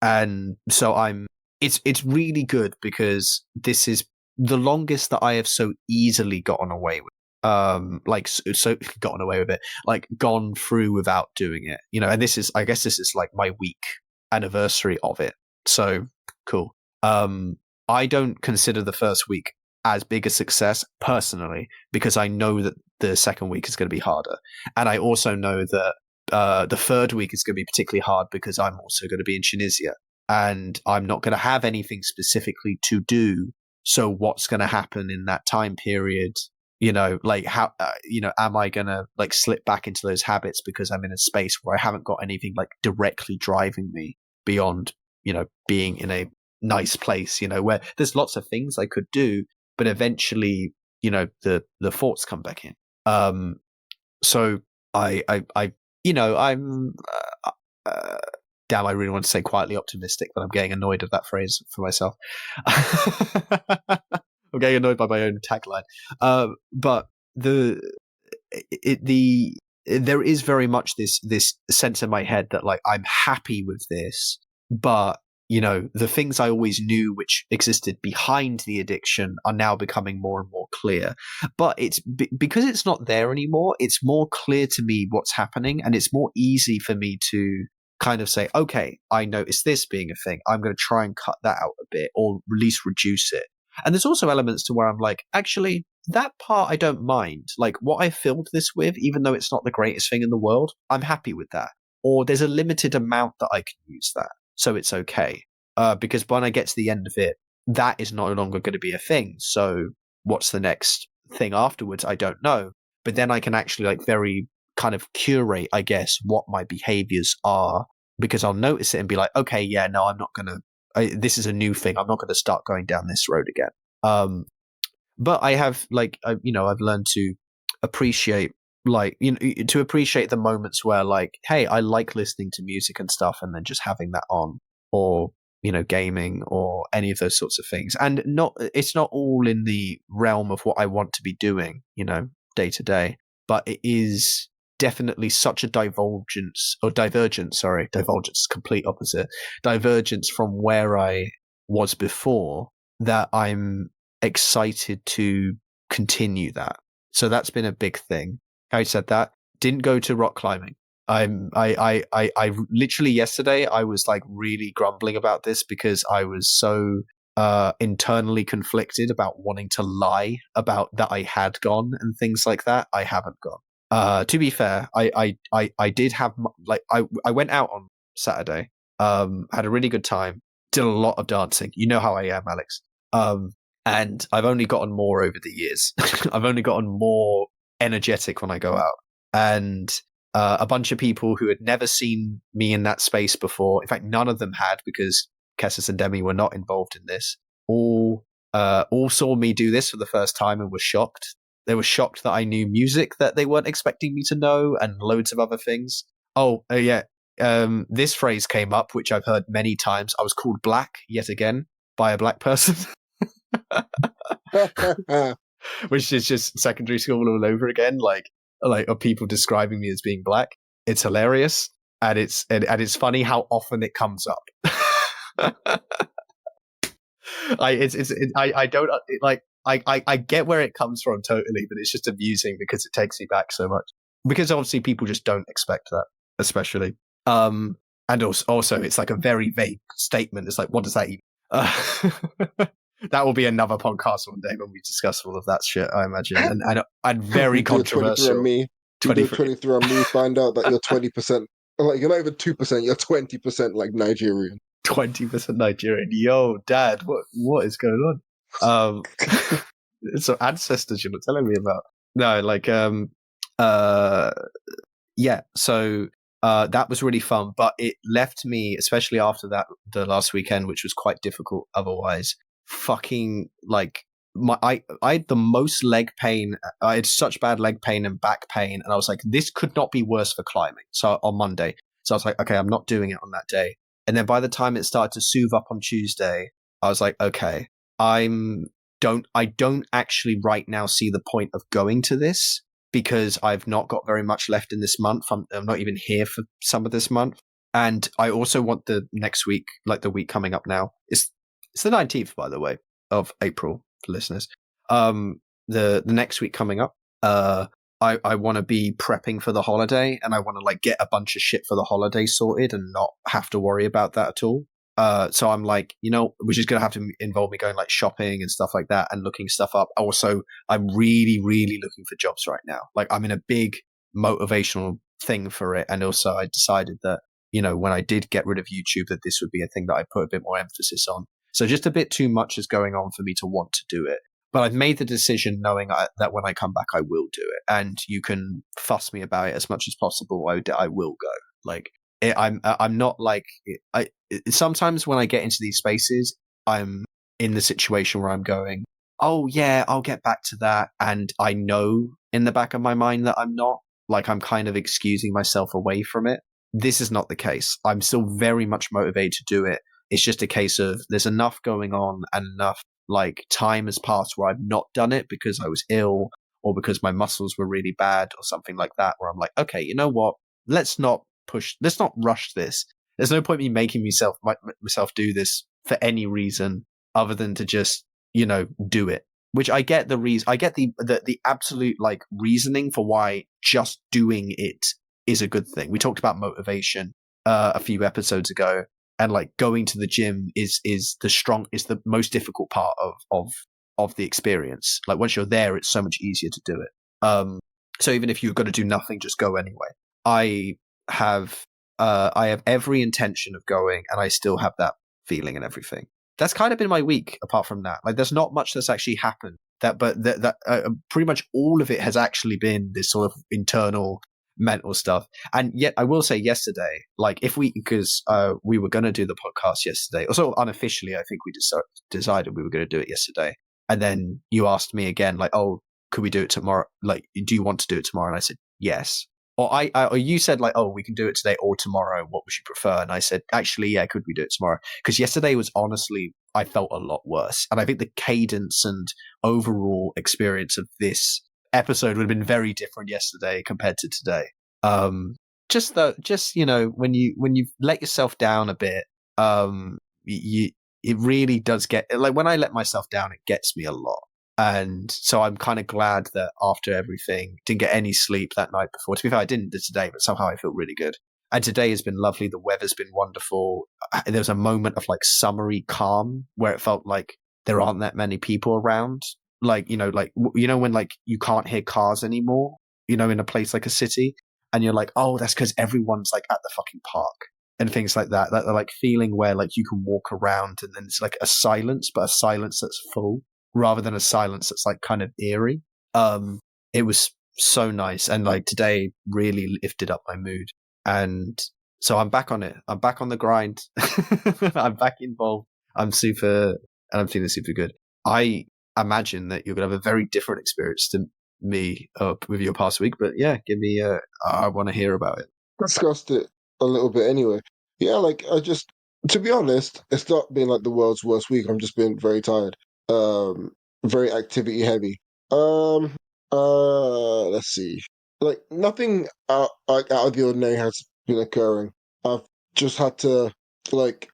And so it's really good because this is the longest that I have so easily gotten away with. So gotten away with it, like gone through without doing it, you know. And I guess this is like my week anniversary of it. So cool. I don't consider the first week as big a success personally because I know that the second week is going to be harder, and I also know that the third week is going to be particularly hard because I'm also going to be in Tunisia and I'm not going to have anything specifically to do. So what's going to happen in that time period? You know, like how, am I going to like slip back into those habits because I'm in a space where I haven't got anything like directly driving me beyond, you know, being in a nice place, you know, where there's lots of things I could do, but eventually, you know, the thoughts come back in. So I'm, damn, I really want to say quietly optimistic, but I'm getting annoyed at that phrase for myself. I'm getting annoyed by my own tagline. But there is very much this sense in my head that like I'm happy with this, but you know, the things I always knew which existed behind the addiction are now becoming more and more clear. But it's because it's not there anymore, it's more clear to me what's happening, and it's more easy for me to kind of say, okay, I notice this being a thing. I'm going to try and cut that out a bit or at least reduce it. And there's also elements to where I'm like, actually, that part I don't mind. Like what I filled this with, even though it's not the greatest thing in the world, I'm happy with that. Or there's a limited amount that I can use that. So it's okay. Because when I get to the end of it, that is no longer going to be a thing. So what's the next thing afterwards? I don't know. But then I can actually like very kind of curate, I guess, what my behaviors are, because I'll notice it and be like, okay, yeah, no, I'm not going to, this is a new thing. I'm not going to start going down this road again. But I have like, I've learned to appreciate to appreciate the moments where like, hey, I like listening to music and stuff and then just having that on, or, you know, gaming or any of those sorts of things. And it's not all in the realm of what I want to be doing, you know, day to day, but it is definitely such a divergence, complete opposite, divergence from where I was before, that I'm excited to continue that. So that's been a big thing. Having said that, didn't go to rock climbing. I literally yesterday I was like really grumbling about this because I was so internally conflicted about wanting to lie about that I had gone and things like that. I haven't gone. To be fair, I did have like I went out on Saturday, had a really good time, did a lot of dancing. You know how I am, Alex. And I've only gotten more over the years. I've only gotten more energetic when I go out, and a bunch of people who had never seen me in that space before. In fact, none of them had, because Kessis and Demi were not involved in this. All saw me do this for the first time and were shocked. They were shocked that I knew music that they weren't expecting me to know, and loads of other things. This phrase came up, which I've heard many times. I was called black yet again by a black person. Which is just secondary school all over again, like of people describing me as being black. It's hilarious, and it's funny how often it comes up. I get where it comes from totally, but it's just amusing because it takes me back so much. Because obviously people just don't expect that, especially. And also it's like a very vague statement. It's like, what does that even? That will be another podcast one day when we discuss all of that shit, I imagine, and very controversial. 23 on me, find out that you're 20%. Like you're not even 2%, you're 20% like Nigerian. 20% Nigerian. Yo, Dad, what is going on? So ancestors you're not telling me about. No, like uh yeah, so that was really fun, but it left me, especially after that, the last weekend, which was quite difficult otherwise, fucking like I had the most leg pain. I had such bad leg pain and back pain, and I was like, this could not be worse for climbing. So on Monday, so I was like, okay, I'm not doing it on that day. And then by the time it started to soothe up on Tuesday, I was like, okay, I don't actually right now see the point of going to this because I've not got very much left in this month. I'm not even here for some of this month. And I also want the next week, like the week coming up now. It's the 19th, by the way, of April for listeners. The next week coming up, I want to be prepping for the holiday, and I want to like get a bunch of shit for the holiday sorted and not have to worry about that at all. So I'm like, which is going to have to involve me going like shopping and stuff like that and looking stuff up. Also, I'm really, really looking for jobs right now. Like I'm in a big motivational thing for it. And also I decided that, when I did get rid of YouTube, that this would be a thing that I put a bit more emphasis on. So just a bit too much is going on for me to want to do it. But I've made the decision knowing that when I come back, I will do it. And you can fuss me about it as much as possible. I will go. Like, I'm not like sometimes when I get into these spaces, I'm in the situation where I'm going, oh yeah, I'll get back to that, and I know in the back of my mind that I'm not. Like I'm kind of excusing myself away from it. This is not the case. I'm still very much motivated to do it. It's just a case of there's enough going on and enough like time has passed where I've not done it because I was ill or because my muscles were really bad or something like that, where I'm like, okay, you know what? Let's not rush this. There's no point me making myself do this for any reason other than to just, do it. Which I get the reason. I get the absolute like reasoning for why just doing it is a good thing. We talked about motivation a few episodes ago, and like going to the gym is the most difficult part of the experience. Like once you're there, it's so much easier to do it. So even if you're going to do nothing, just go anyway. I have every intention of going, and I still have that feeling and everything. That's kind of been my week. Apart from that, like there's not much that's actually happened. Pretty much all of it has actually been this sort of internal mental stuff. And yet, I will say yesterday, like because we were going to do the podcast yesterday, or sort of unofficially, I think we decided we were going to do it yesterday. And then you asked me again, like, oh, could we do it tomorrow? Like, do you want to do it tomorrow? And I said yes. Or you said like, oh, we can do it today or tomorrow. What would you prefer? And I said, actually, yeah, could we do it tomorrow? Because yesterday was honestly, I felt a lot worse. And I think the cadence and overall experience of this episode would have been very different yesterday compared to today. When you let yourself down a bit, it really does get like when I let myself down, it gets me a lot. And so I'm kind of glad that after everything, didn't get any sleep that night before. To be fair, I didn't today, but somehow I feel really good. And today has been lovely. The weather's been wonderful. There was a moment of like summery calm where it felt like there aren't that many people around. Like, when like you can't hear cars anymore, in a place like a city. And you're like, oh, that's because everyone's like at the fucking park and things like that. That like feeling where like you can walk around and then it's like a silence, but a silence that's full rather than a silence that's like kind of eerie. It was so nice. And like today really lifted up my mood. And so I'm back on it. I'm back on the grind. I'm back involved. I'm feeling super good. I imagine that you're going to have a very different experience to me with your past week, but yeah, I want to hear about it. Discussed it a little bit anyway. Yeah, like to be honest, it's not been like the world's worst week. I'm just been very tired. Very activity heavy. Let's see. Like nothing out of the ordinary has been occurring. I've just had to like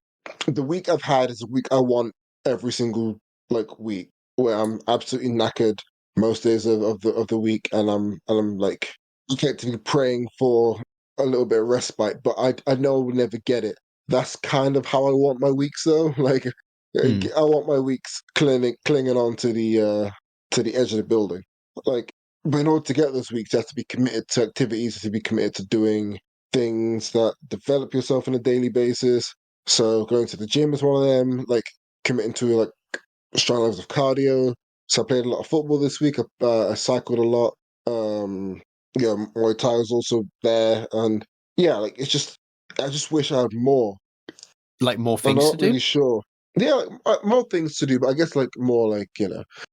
the week I've had is a week I want every single like week where I'm absolutely knackered most days of the week, and I'm like effectively praying for a little bit of respite, but I know I will never get it. That's kind of how I want my weeks though. Like I want my weeks clinging on to the edge of the building. Like, but in order to get those weeks, you have to be committed to activities, to be committed to doing things that develop yourself on a daily basis. So going to the gym is one of them. Like committing to like strong levels of cardio. So I played a lot of football this week. I cycled a lot. Yeah, Muay Thai was also there, and yeah, like it's just I just wish I had more. Like more I'm things to not do? really sure. Yeah, like, more things to do, but I guess like more like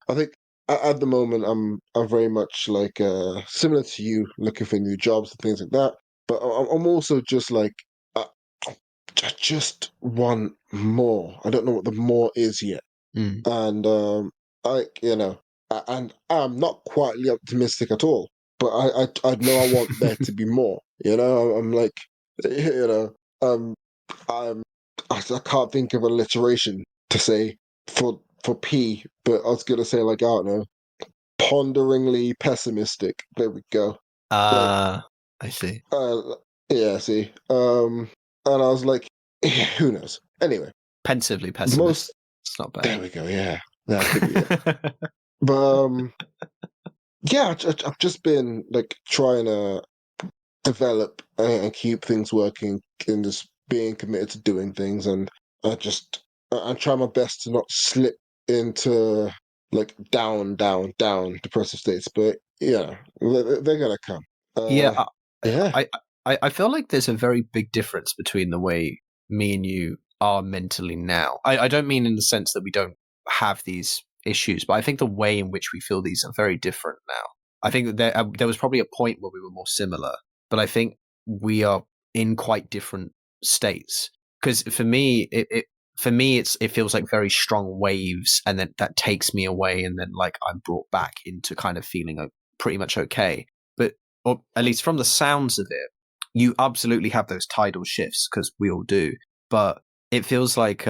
I think at the moment I'm very much like similar to you, looking for new jobs and things like that. But I'm also just like I, I just want more. I don't know what the more is yet, Mm. and like and I'm not quietly optimistic at all. But I know I want there to be more. I'm like you know um I'm I can't think of alliteration to say for P, but I was gonna say like I don't know, ponderingly pessimistic. There we go. Like Uh, I see. uh yeah, see. And I was like, who knows? Anyway, Pensively most pessimistic. It's not bad. there we go. Yeah, that could be it. But yeah, I've just been like trying to develop and keep things working and just being committed to doing things. And I just, I try my best to not slip into like down depressive states. But yeah, they're gonna come. Yeah, Uh, yeah. I feel like there's a very big difference between the way me and you are mentally now. I don't mean in the sense that we don't have these issues, but I think the way in which we feel these are very different now. I think that there was probably a point where we were more similar, but I think we are in quite different states. Because for me, it feels like very strong waves, and then that takes me away, and then like I'm brought back into kind of feeling pretty much okay. But or at least from the sounds of it, you absolutely have those tidal shifts because we all do. But it feels like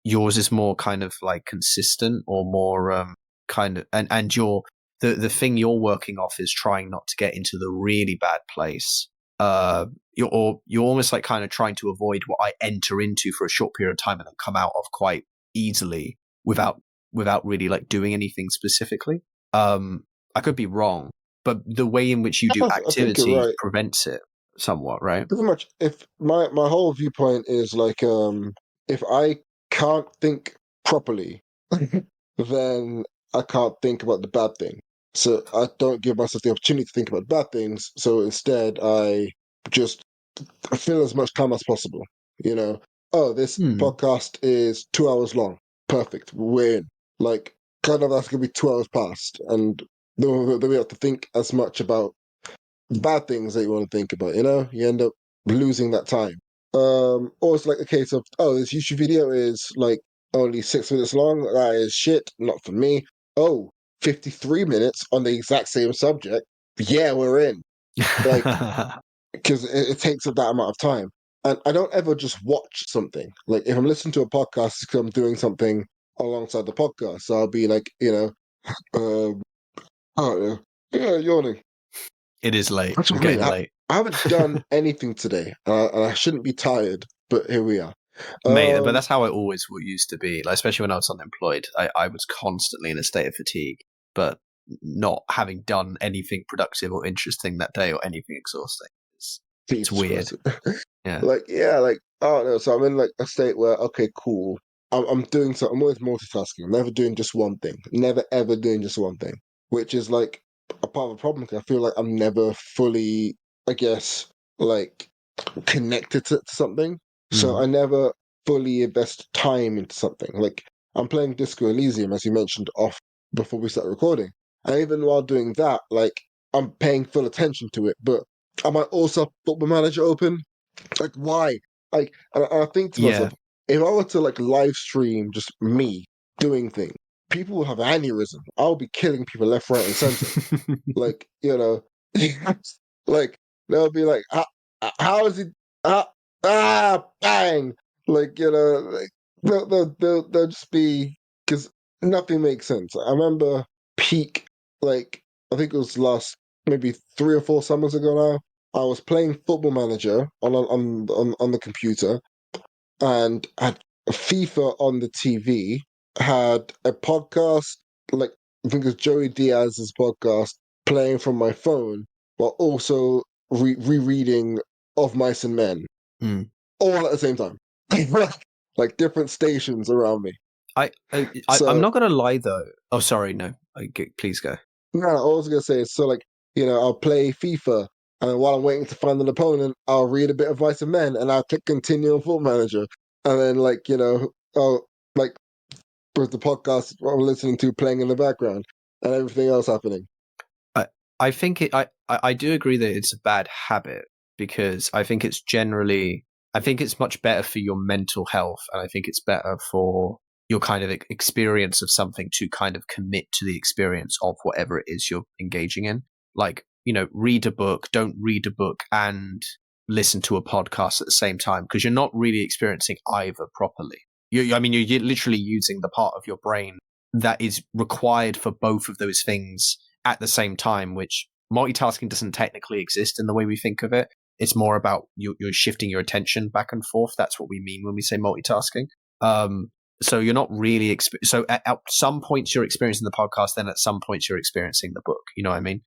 yours is more kind of like consistent or more kind of and the thing you're working off is trying not to get into the really bad place. You're almost like kind of trying to avoid what I enter into for a short period of time and then come out of quite easily without really like doing anything specifically. I could be wrong, but the way in which you do I think you're activity right. prevents it somewhat, right? Pretty much, if my whole viewpoint is like, if I can't think properly, then I can't think about the bad thing. So I don't give myself the opportunity to think about bad things. So instead, I just fill as much time as possible. You know, oh, this Hmm. podcast is 2 hours long. Perfect. We're in. Like, kind of that's gonna be 2 hours past, and then we have to think as much about bad things that you want to think about, you end up losing that time. Or it's like a case of, oh, this YouTube video is like only 6 minutes long. That is shit, not for me. Oh, 53 minutes on the exact same subject. Yeah, we're in. Like, because it takes up that amount of time. And I don't ever just watch something. Like, if I'm listening to a podcast, it's because I'm doing something alongside the podcast. So I'll be like, um, I don't know, yeah, yawning. It is late. That's We're what I mean. getting I, late. I haven't done anything today, and I shouldn't be tired, but here we are. Mate, but Um, that's how I always used to be. Like, especially when I was unemployed, I was constantly in a state of fatigue, but not having done anything productive or interesting that day or anything exhausting. It's Jesus weird. Christ. Yeah. Like, yeah, like, I don't know. So I'm in like a state where, okay, cool. I'm doing so. I'm always multitasking. I'm never doing just one thing. Never ever doing just one thing, which is like a part of the problem. 'Cause I feel like I'm never fully, I guess, like connected to something. So Mm. I never fully invest time into something. Like I'm playing Disco Elysium, as you mentioned off before we started recording. And even while doing that, like I'm paying full attention to it. But I might also have Football Manager open. Like why? Like and I think to myself, Yeah. if I were to like live stream just me doing things, people will have aneurysm. I'll be killing people left, right, and center. Like, like they'll be like, how is he? Ah, bang! Like, like they'll just be because nothing makes sense. I remember peak, like I think it was last maybe 3 or 4 summers ago now. I was playing Football Manager on the computer and had FIFA on the TV, had a podcast, like I think it was Joey Diaz's podcast, playing from my phone, while also rereading Of Mice and Men, Mm. all at the same time. like different stations around me. I'm So not gonna lie though. Oh, sorry, no. Please go. no, I was gonna say so like, I'll play FIFA and then while I'm waiting to find an opponent, I'll read a bit of Vice of Men and I'll click continue on Football Manager. And then like, I'll like with the podcast I'm listening to playing in the background and everything else happening. I I think I do agree that it's a bad habit because I think it's generally I think it's much better for your mental health and I think it's better for your kind of experience of something to kind of commit to the experience of whatever it is you're engaging in. Like, read a book, don't read a book and listen to a podcast at the same time because you're not really experiencing either properly. I mean, you're literally using the part of your brain that is required for both of those things at the same time, which multitasking doesn't technically exist in the way we think of it. It's more about you're shifting your attention back and forth. That's what we mean when we say multitasking. So you're not really so at some points you're experiencing the podcast, then at some points you're experiencing the book. You know what I mean?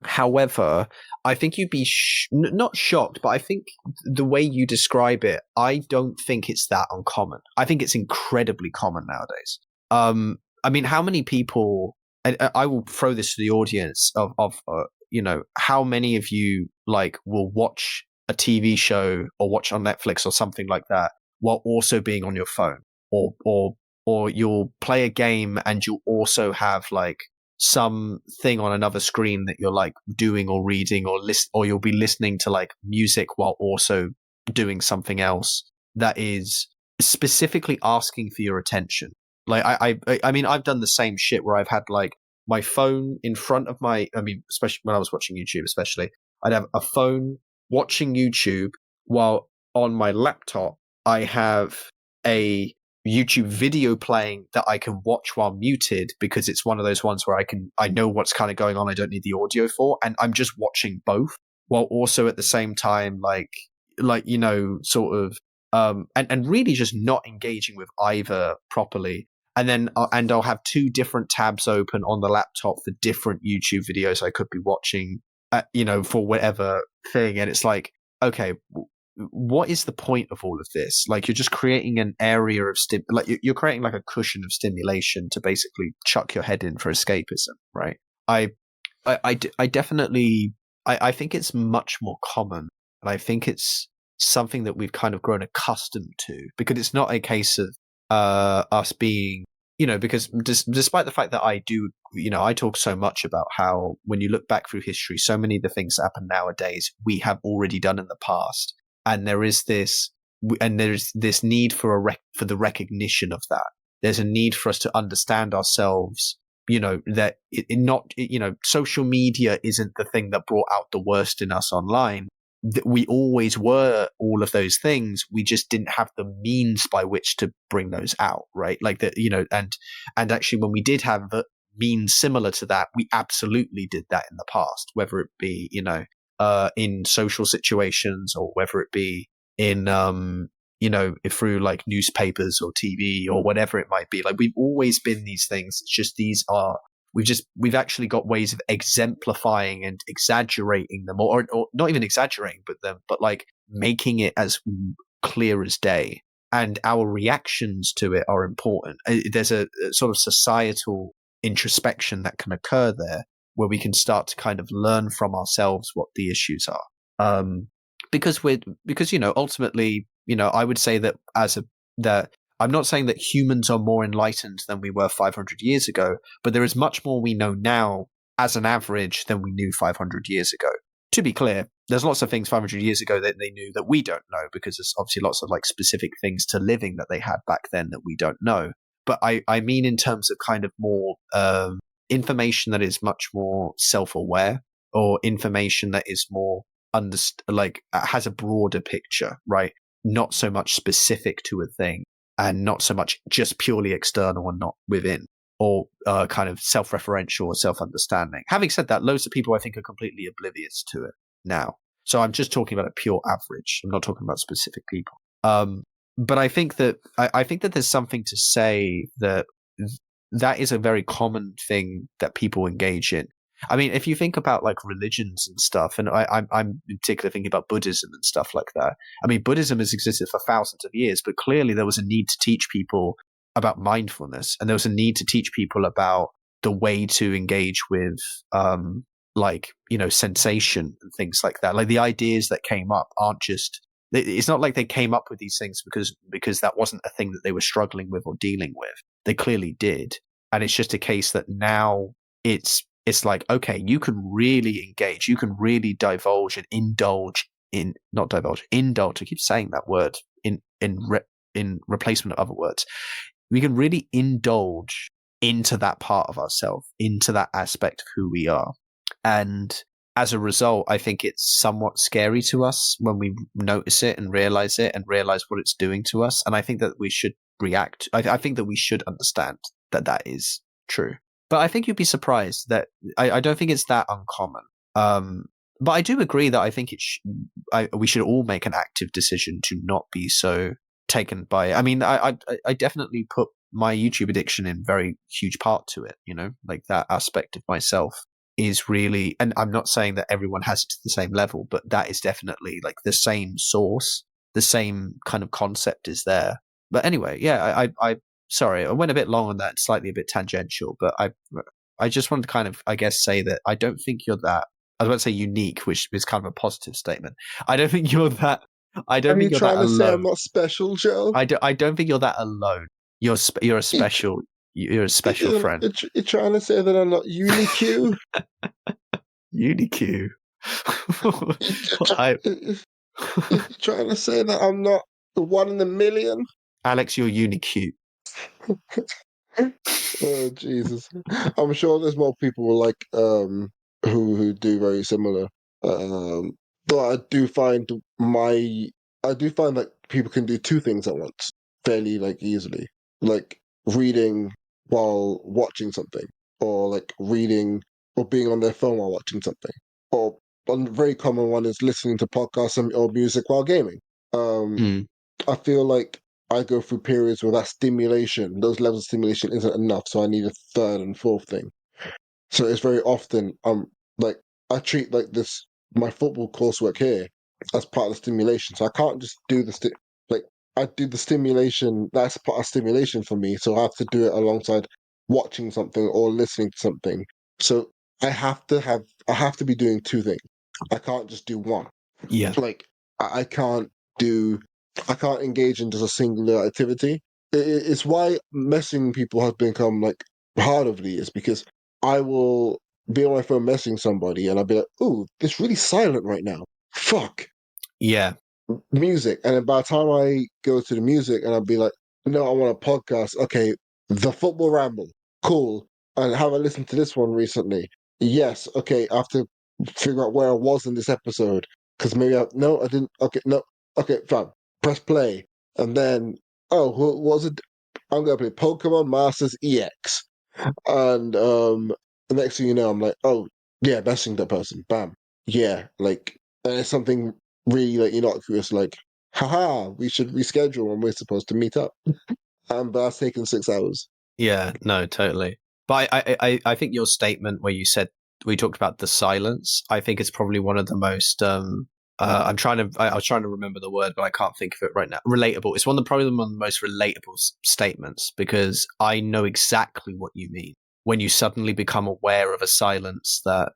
However, I think you'd be not shocked, but I think the way you describe it, I don't think it's that uncommon. I think it's incredibly common nowadays. I mean, how many people? I will throw this to the audience of how many of you like will watch a TV show or watch on Netflix or something like that while also being on your phone, or you'll play a game and you'll also have like something on another screen that you're like doing or reading or you'll be listening to like music while also doing something else that is specifically asking for your attention. Like I mean, I've done the same shit where I've had like my phone in front of especially when I was watching YouTube, especially I'd have a phone watching YouTube while on my laptop I have a YouTube video playing that I can watch while muted because it's one of those ones where I know what's kind of going on. I don't need the audio for, and I'm just watching both while also at the same time sort of and really just not engaging with either properly. And then I'll have two different tabs open on the laptop for different YouTube videos I could be watching, for whatever thing. And it's like, okay, what is the point of all of this? Like, you're just creating an area of you're creating like a cushion of stimulation to basically chuck your head in for escapism, right? I definitely I think it's much more common, and I think it's something that we've kind of grown accustomed to because it's not a case of us being, because despite the fact that I do, I talk so much about how when you look back through history, so many of the things that happen nowadays we have already done in the past, and there's this need for for the recognition of that. There's a need for us to understand ourselves. That social media isn't the thing that brought out the worst in us online. We always were all of those things. We just didn't have the means by which to bring those out, right? Like that, and actually when we did have the means similar to that, we absolutely did that in the past, whether it be, in social situations or whether it be in, through like newspapers or TV or whatever it might be. Like we've always been these things. It's just we've actually got ways of exemplifying and exaggerating them, or not even exaggerating, but like making it as clear as day. And our reactions to it are important. There's a sort of societal introspection that can occur there where we can start to kind of learn from ourselves what the issues are. Because ultimately, I would say that that I'm not saying that humans are more enlightened than we were 500 years ago, but there is much more we know now as an average than we knew 500 years ago. To be clear, there's lots of things 500 years ago that they knew that we don't know because there's obviously lots of like specific things to living that they had back then that we don't know. But I mean in terms of kind of more information that is much more self-aware, or information that is more has a broader picture, right? Not so much specific to a thing, and not so much just purely external and not within, or kind of self-referential or self-understanding. Having said that, loads of people I think are completely oblivious to it now. So I'm just talking about a pure average. I'm not talking about specific people. But I think that I think that there's something to say that is a very common thing that people engage in. I mean, if you think about like religions and stuff, and I'm in particular thinking about Buddhism and stuff like that. I mean, Buddhism has existed for thousands of years, but clearly there was a need to teach people about mindfulness, and there was a need to teach people about the way to engage with, like, you know, sensation and things like that. Like the ideas that came up aren't just. It's not like they came up with these things because that wasn't a thing that they were struggling with or dealing with. They clearly did, and it's just a case that now it's like, okay, you can really engage, you can really divulge and indulge in, not divulge, indulge. I keep saying that word in replacement of other words. We can really indulge into that part of ourselves, into that aspect of who we are. And as a result, I think it's somewhat scary to us when we notice it and realize what it's doing to us. And I think that we should react. I think that we should understand that that is true. But I think you'd be surprised that I don't think it's that uncommon. But I do agree that I think we should all make an active decision to not be so taken by it. I mean, I definitely put my YouTube addiction in very huge part to it, you know, like that aspect of myself is really, and I'm not saying that everyone has it to the same level, but that is definitely like the same source, the same kind of concept is there. But anyway, yeah, I sorry, I went a bit long on that, slightly a bit tangential, but I just wanted to kind of, I guess, say that I don't think you're that. I was about to say unique, which is kind of a positive statement. I don't think you're that. I don't Are you think you're that trying to say I'm alone. not special, Joe? I don't think you're that alone. You're a special. You're a special friend. You're trying to say that I'm not unique. Unique. You're trying to say that I'm not the one in a million? Alex, you're unique. Oh Jesus! I'm sure there's more people like who do very similar. Um, but I do find that people can do two things at once fairly like easily, like reading while watching something, or like reading or being on their phone while watching something, or a very common one is listening to podcasts or music while gaming. Um, Mm. I feel like I go through periods where that stimulation, those levels of stimulation isn't enough, so I need a third and fourth thing. So it's very often like I treat like this my football coursework here as part of the stimulation. So I can't just do like I do the stimulation, that's part of stimulation for me. So I have to do it alongside watching something or listening to something. So I have to be doing two things. I can't just do one. Yeah. Like I can't do I can't engage in just a singular activity. It's why messaging people has become like hard over the years because I will be on my phone messaging somebody and I'll be like, "Ooh, it's really silent right now. Fuck Yeah. music." And then by the time I go to the music and I'll be like, "No, I want a podcast." Okay, the football ramble, cool. And have I listened to this one recently? Yes. Okay, I have to figure out where I was in this episode because maybe no, I didn't. Okay, no. Okay, fine. Press play, and then what was it? I'm gonna play Pokemon Masters EX, and the next thing you know, I'm like, oh yeah, messaging that person, bam, yeah, like, and it's something really like innocuous, like, haha, we should reschedule when we're supposed to meet up, but that's taken 6 hours. Yeah. No, totally. But I think your statement where you said we talked about the silence, I think it's probably one of the most I was trying to remember the word, but I can't think of it right now. Relatable. It's probably one of the most relatable statements because I know exactly what you mean when you suddenly become aware of a silence that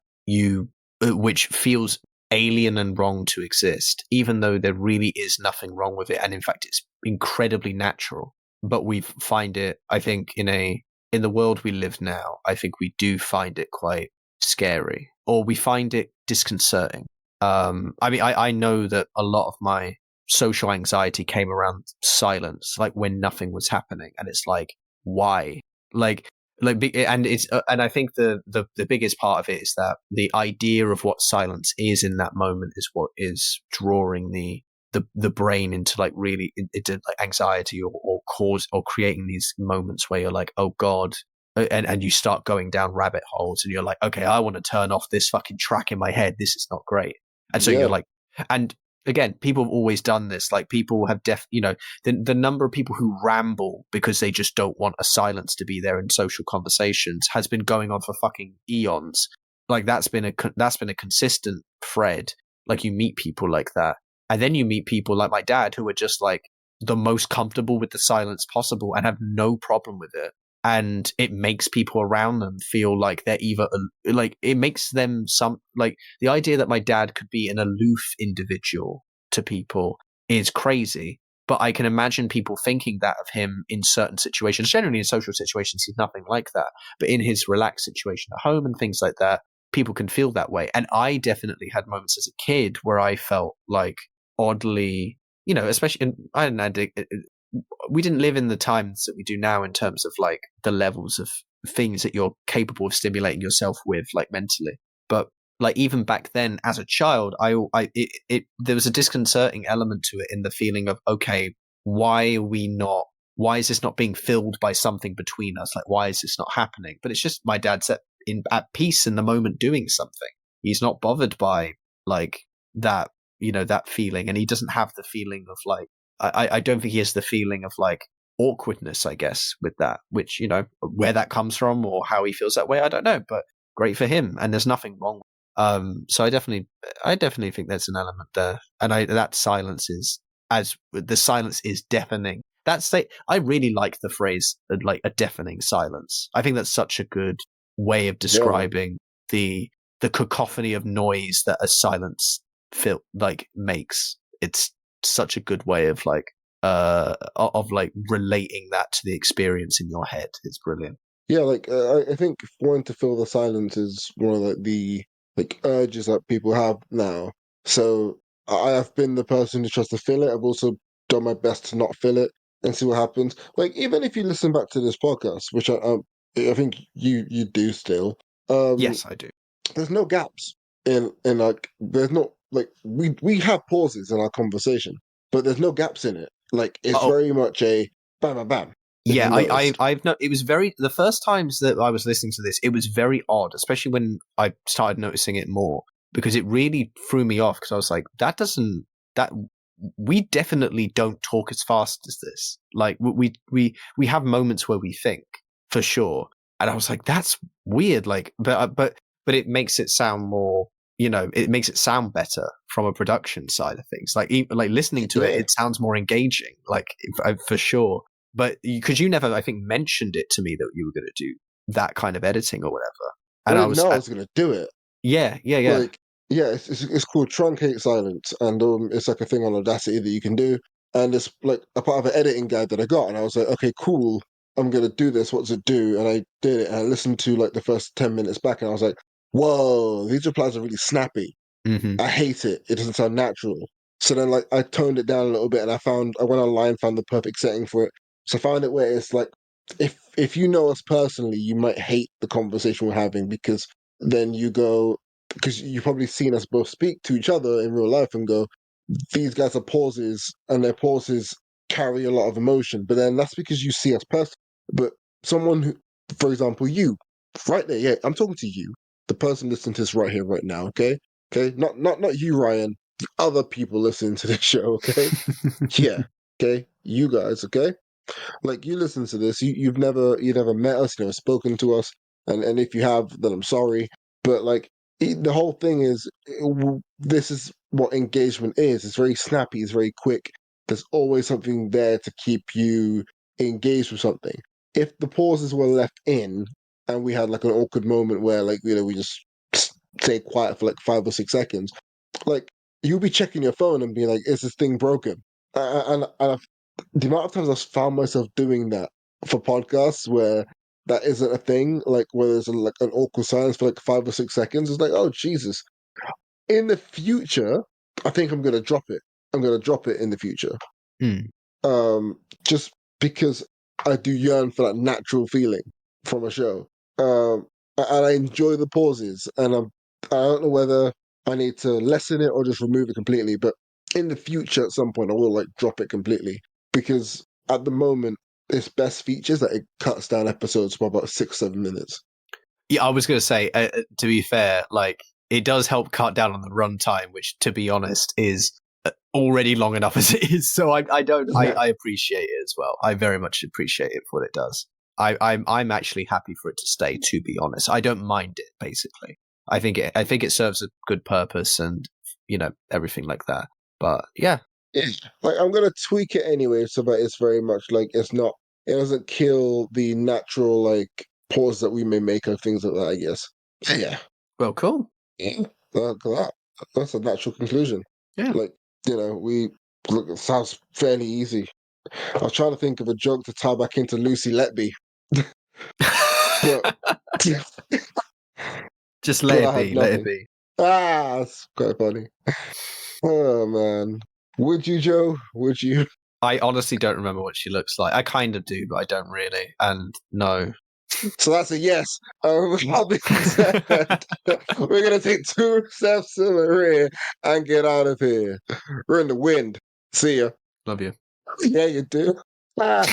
which feels alien and wrong to exist, even though there really is nothing wrong with it, and in fact, it's incredibly natural. But we find it, I think, in the world we live now, I think we do find it quite scary, or we find it disconcerting. I mean, I know that a lot of my social anxiety came around silence, like when nothing was happening, and it's like, why? And I think the biggest part of it is that the idea of what silence is in that moment is what is drawing the brain into like really into like anxiety or cause or creating these moments where you're like, oh God. And you start going down rabbit holes and you're like, okay, I want to turn off this fucking track in my head. This is not great. And so you're Yeah, like, and again, people have always done this. Like people have the number of people who ramble because they just don't want a silence to be there in social conversations has been going on for fucking eons. like that's been a consistent thread. Like you meet people like that, and then you meet people like my dad who are just like the most comfortable with the silence possible and have no problem with it. And it makes people around them feel like they're either like it makes them like the idea that my dad could be an aloof individual to people is crazy. But I can imagine people thinking that of him in certain situations. Generally, in social situations, he's nothing like that. But in his relaxed situation at home and things like that, people can feel that way. And I definitely had moments as a kid where I felt like oddly, especially I don't know, we didn't live in the times that we do now in terms of like the levels of things that you're capable of stimulating yourself with, like mentally. But like even back then as a child, there was a disconcerting element to it in the feeling of, okay, why is this not being filled by something between us? Like, why is this not happening? But it's just my dad's at peace in the moment doing something. He's not bothered by like that, that feeling. And he doesn't have the feeling of like, I don't think he has the feeling of like awkwardness, I guess, with that, which, where that comes from or how he feels that way, I don't know, but great for him. And there's nothing wrong. So I definitely think there's an element there. And that silence is, as the silence is deafening. I really like the phrase, like a deafening silence. I think that's such a good way of describing the cacophony of noise that a silence makes. It's such a good way of like relating that to the experience in your head. It's brilliant. Yeah, like I think wanting to fill the silence is one of the urges that people have now. So I have been the person who tries to fill it. I've also done my best to not fill it and see what happens. Like even if you listen back to this podcast, which I think you do still, Yes, I do. there's no gaps in like there's not like we have pauses in our conversation, but there's no gaps in it. Like it's very much a bam bam bam. If Yeah, you noticed. I've no. It was the first times that I was listening to this, it was very odd, especially when I started noticing it more, because it really threw me off. Because I was like, that we definitely don't talk as fast as this. Like we have moments where we think for sure, and I was like, that's weird. Like, but it makes it sound more. It makes it sound better from a production side of things. Like even like listening to it, Yeah. it sounds more engaging. Like for sure. But because you never, I think, mentioned it to me that you were going to do that kind of editing or whatever, I and didn't know I was gonna do it. yeah. Like, yeah, it's called truncate silence, and it's like a thing on Audacity that you can do, and it's like a part of an editing guide that I got, and I was like, okay, cool, I'm gonna do this. What does it do? And I did it, and I listened to like the first 10 minutes back, and I was like, whoa, these replies are really snappy. Hmm. I hate it. It doesn't sound natural. So then, like, I toned it down a little bit, and I went online, found the perfect setting for it. So I found it where it's like, if you know us personally, you might hate the conversation we're having because then you go, because you've probably seen us both speak to each other in real life and go, these guys are pauses, and their pauses carry a lot of emotion. But then that's because you see us personally. But someone who, for example, you, right there, yeah, I'm talking to you, the person listening to this right here, right now, okay? Okay, not you, Ryan. The other people listening to this show, okay? Yeah, okay, you guys, okay? Like you listen to this, you've never met us, you never spoken to us, and if you have, then I'm sorry. But like the whole thing is, this is what engagement is. It's very snappy. It's very quick. There's always something there to keep you engaged with something. If the pauses were left in, and we had like an awkward moment where like we just stay quiet for like 5 or 6 seconds, like you'll be checking your phone and be like, "Is this thing broken?" And the amount of times I've found myself doing that for podcasts where that isn't a thing, like where there's like an awkward silence for like 5 or 6 seconds, it's like, oh Jesus. In the future, I think I'm gonna drop it. I'm gonna drop it in the future. Mm. Just because I do yearn for that natural feeling from a show. And I enjoy the pauses, and I don't know whether I need to lessen it or just remove it completely. But in the future, at some point, I will like drop it completely because at the moment, its best features that it cuts down episodes for about 6, 7 minutes. Yeah, I was going to say, to be fair, like it does help cut down on the runtime, which, to be honest, is already long enough as it is. So I don't, Yeah, I appreciate it as well. I very much appreciate it for what it does. I'm actually happy for it to stay. To be honest, I don't mind it basically. I think it serves a good purpose, and everything like that. But yeah, Yeah. Like I'm gonna tweak it anyway, so that it's very much like it doesn't kill the natural like pause that we may make and things like that, I guess. Yeah. well, cool. Yeah. That's a natural conclusion. Yeah. Like, we look, it sounds fairly easy. I was trying to think of a joke to tie back into Lucy Letby, but Just but let I it had be. Let it nothing. be. It's quite funny. Oh man. Would you, Joe? Would you? I honestly don't remember what she looks like. I kind of do, but I don't really. And no. So that's a yes. That being said, we're gonna take 2 steps in the rear and get out of here. We're in the wind. See ya. Love you. Yeah, you do. Ah.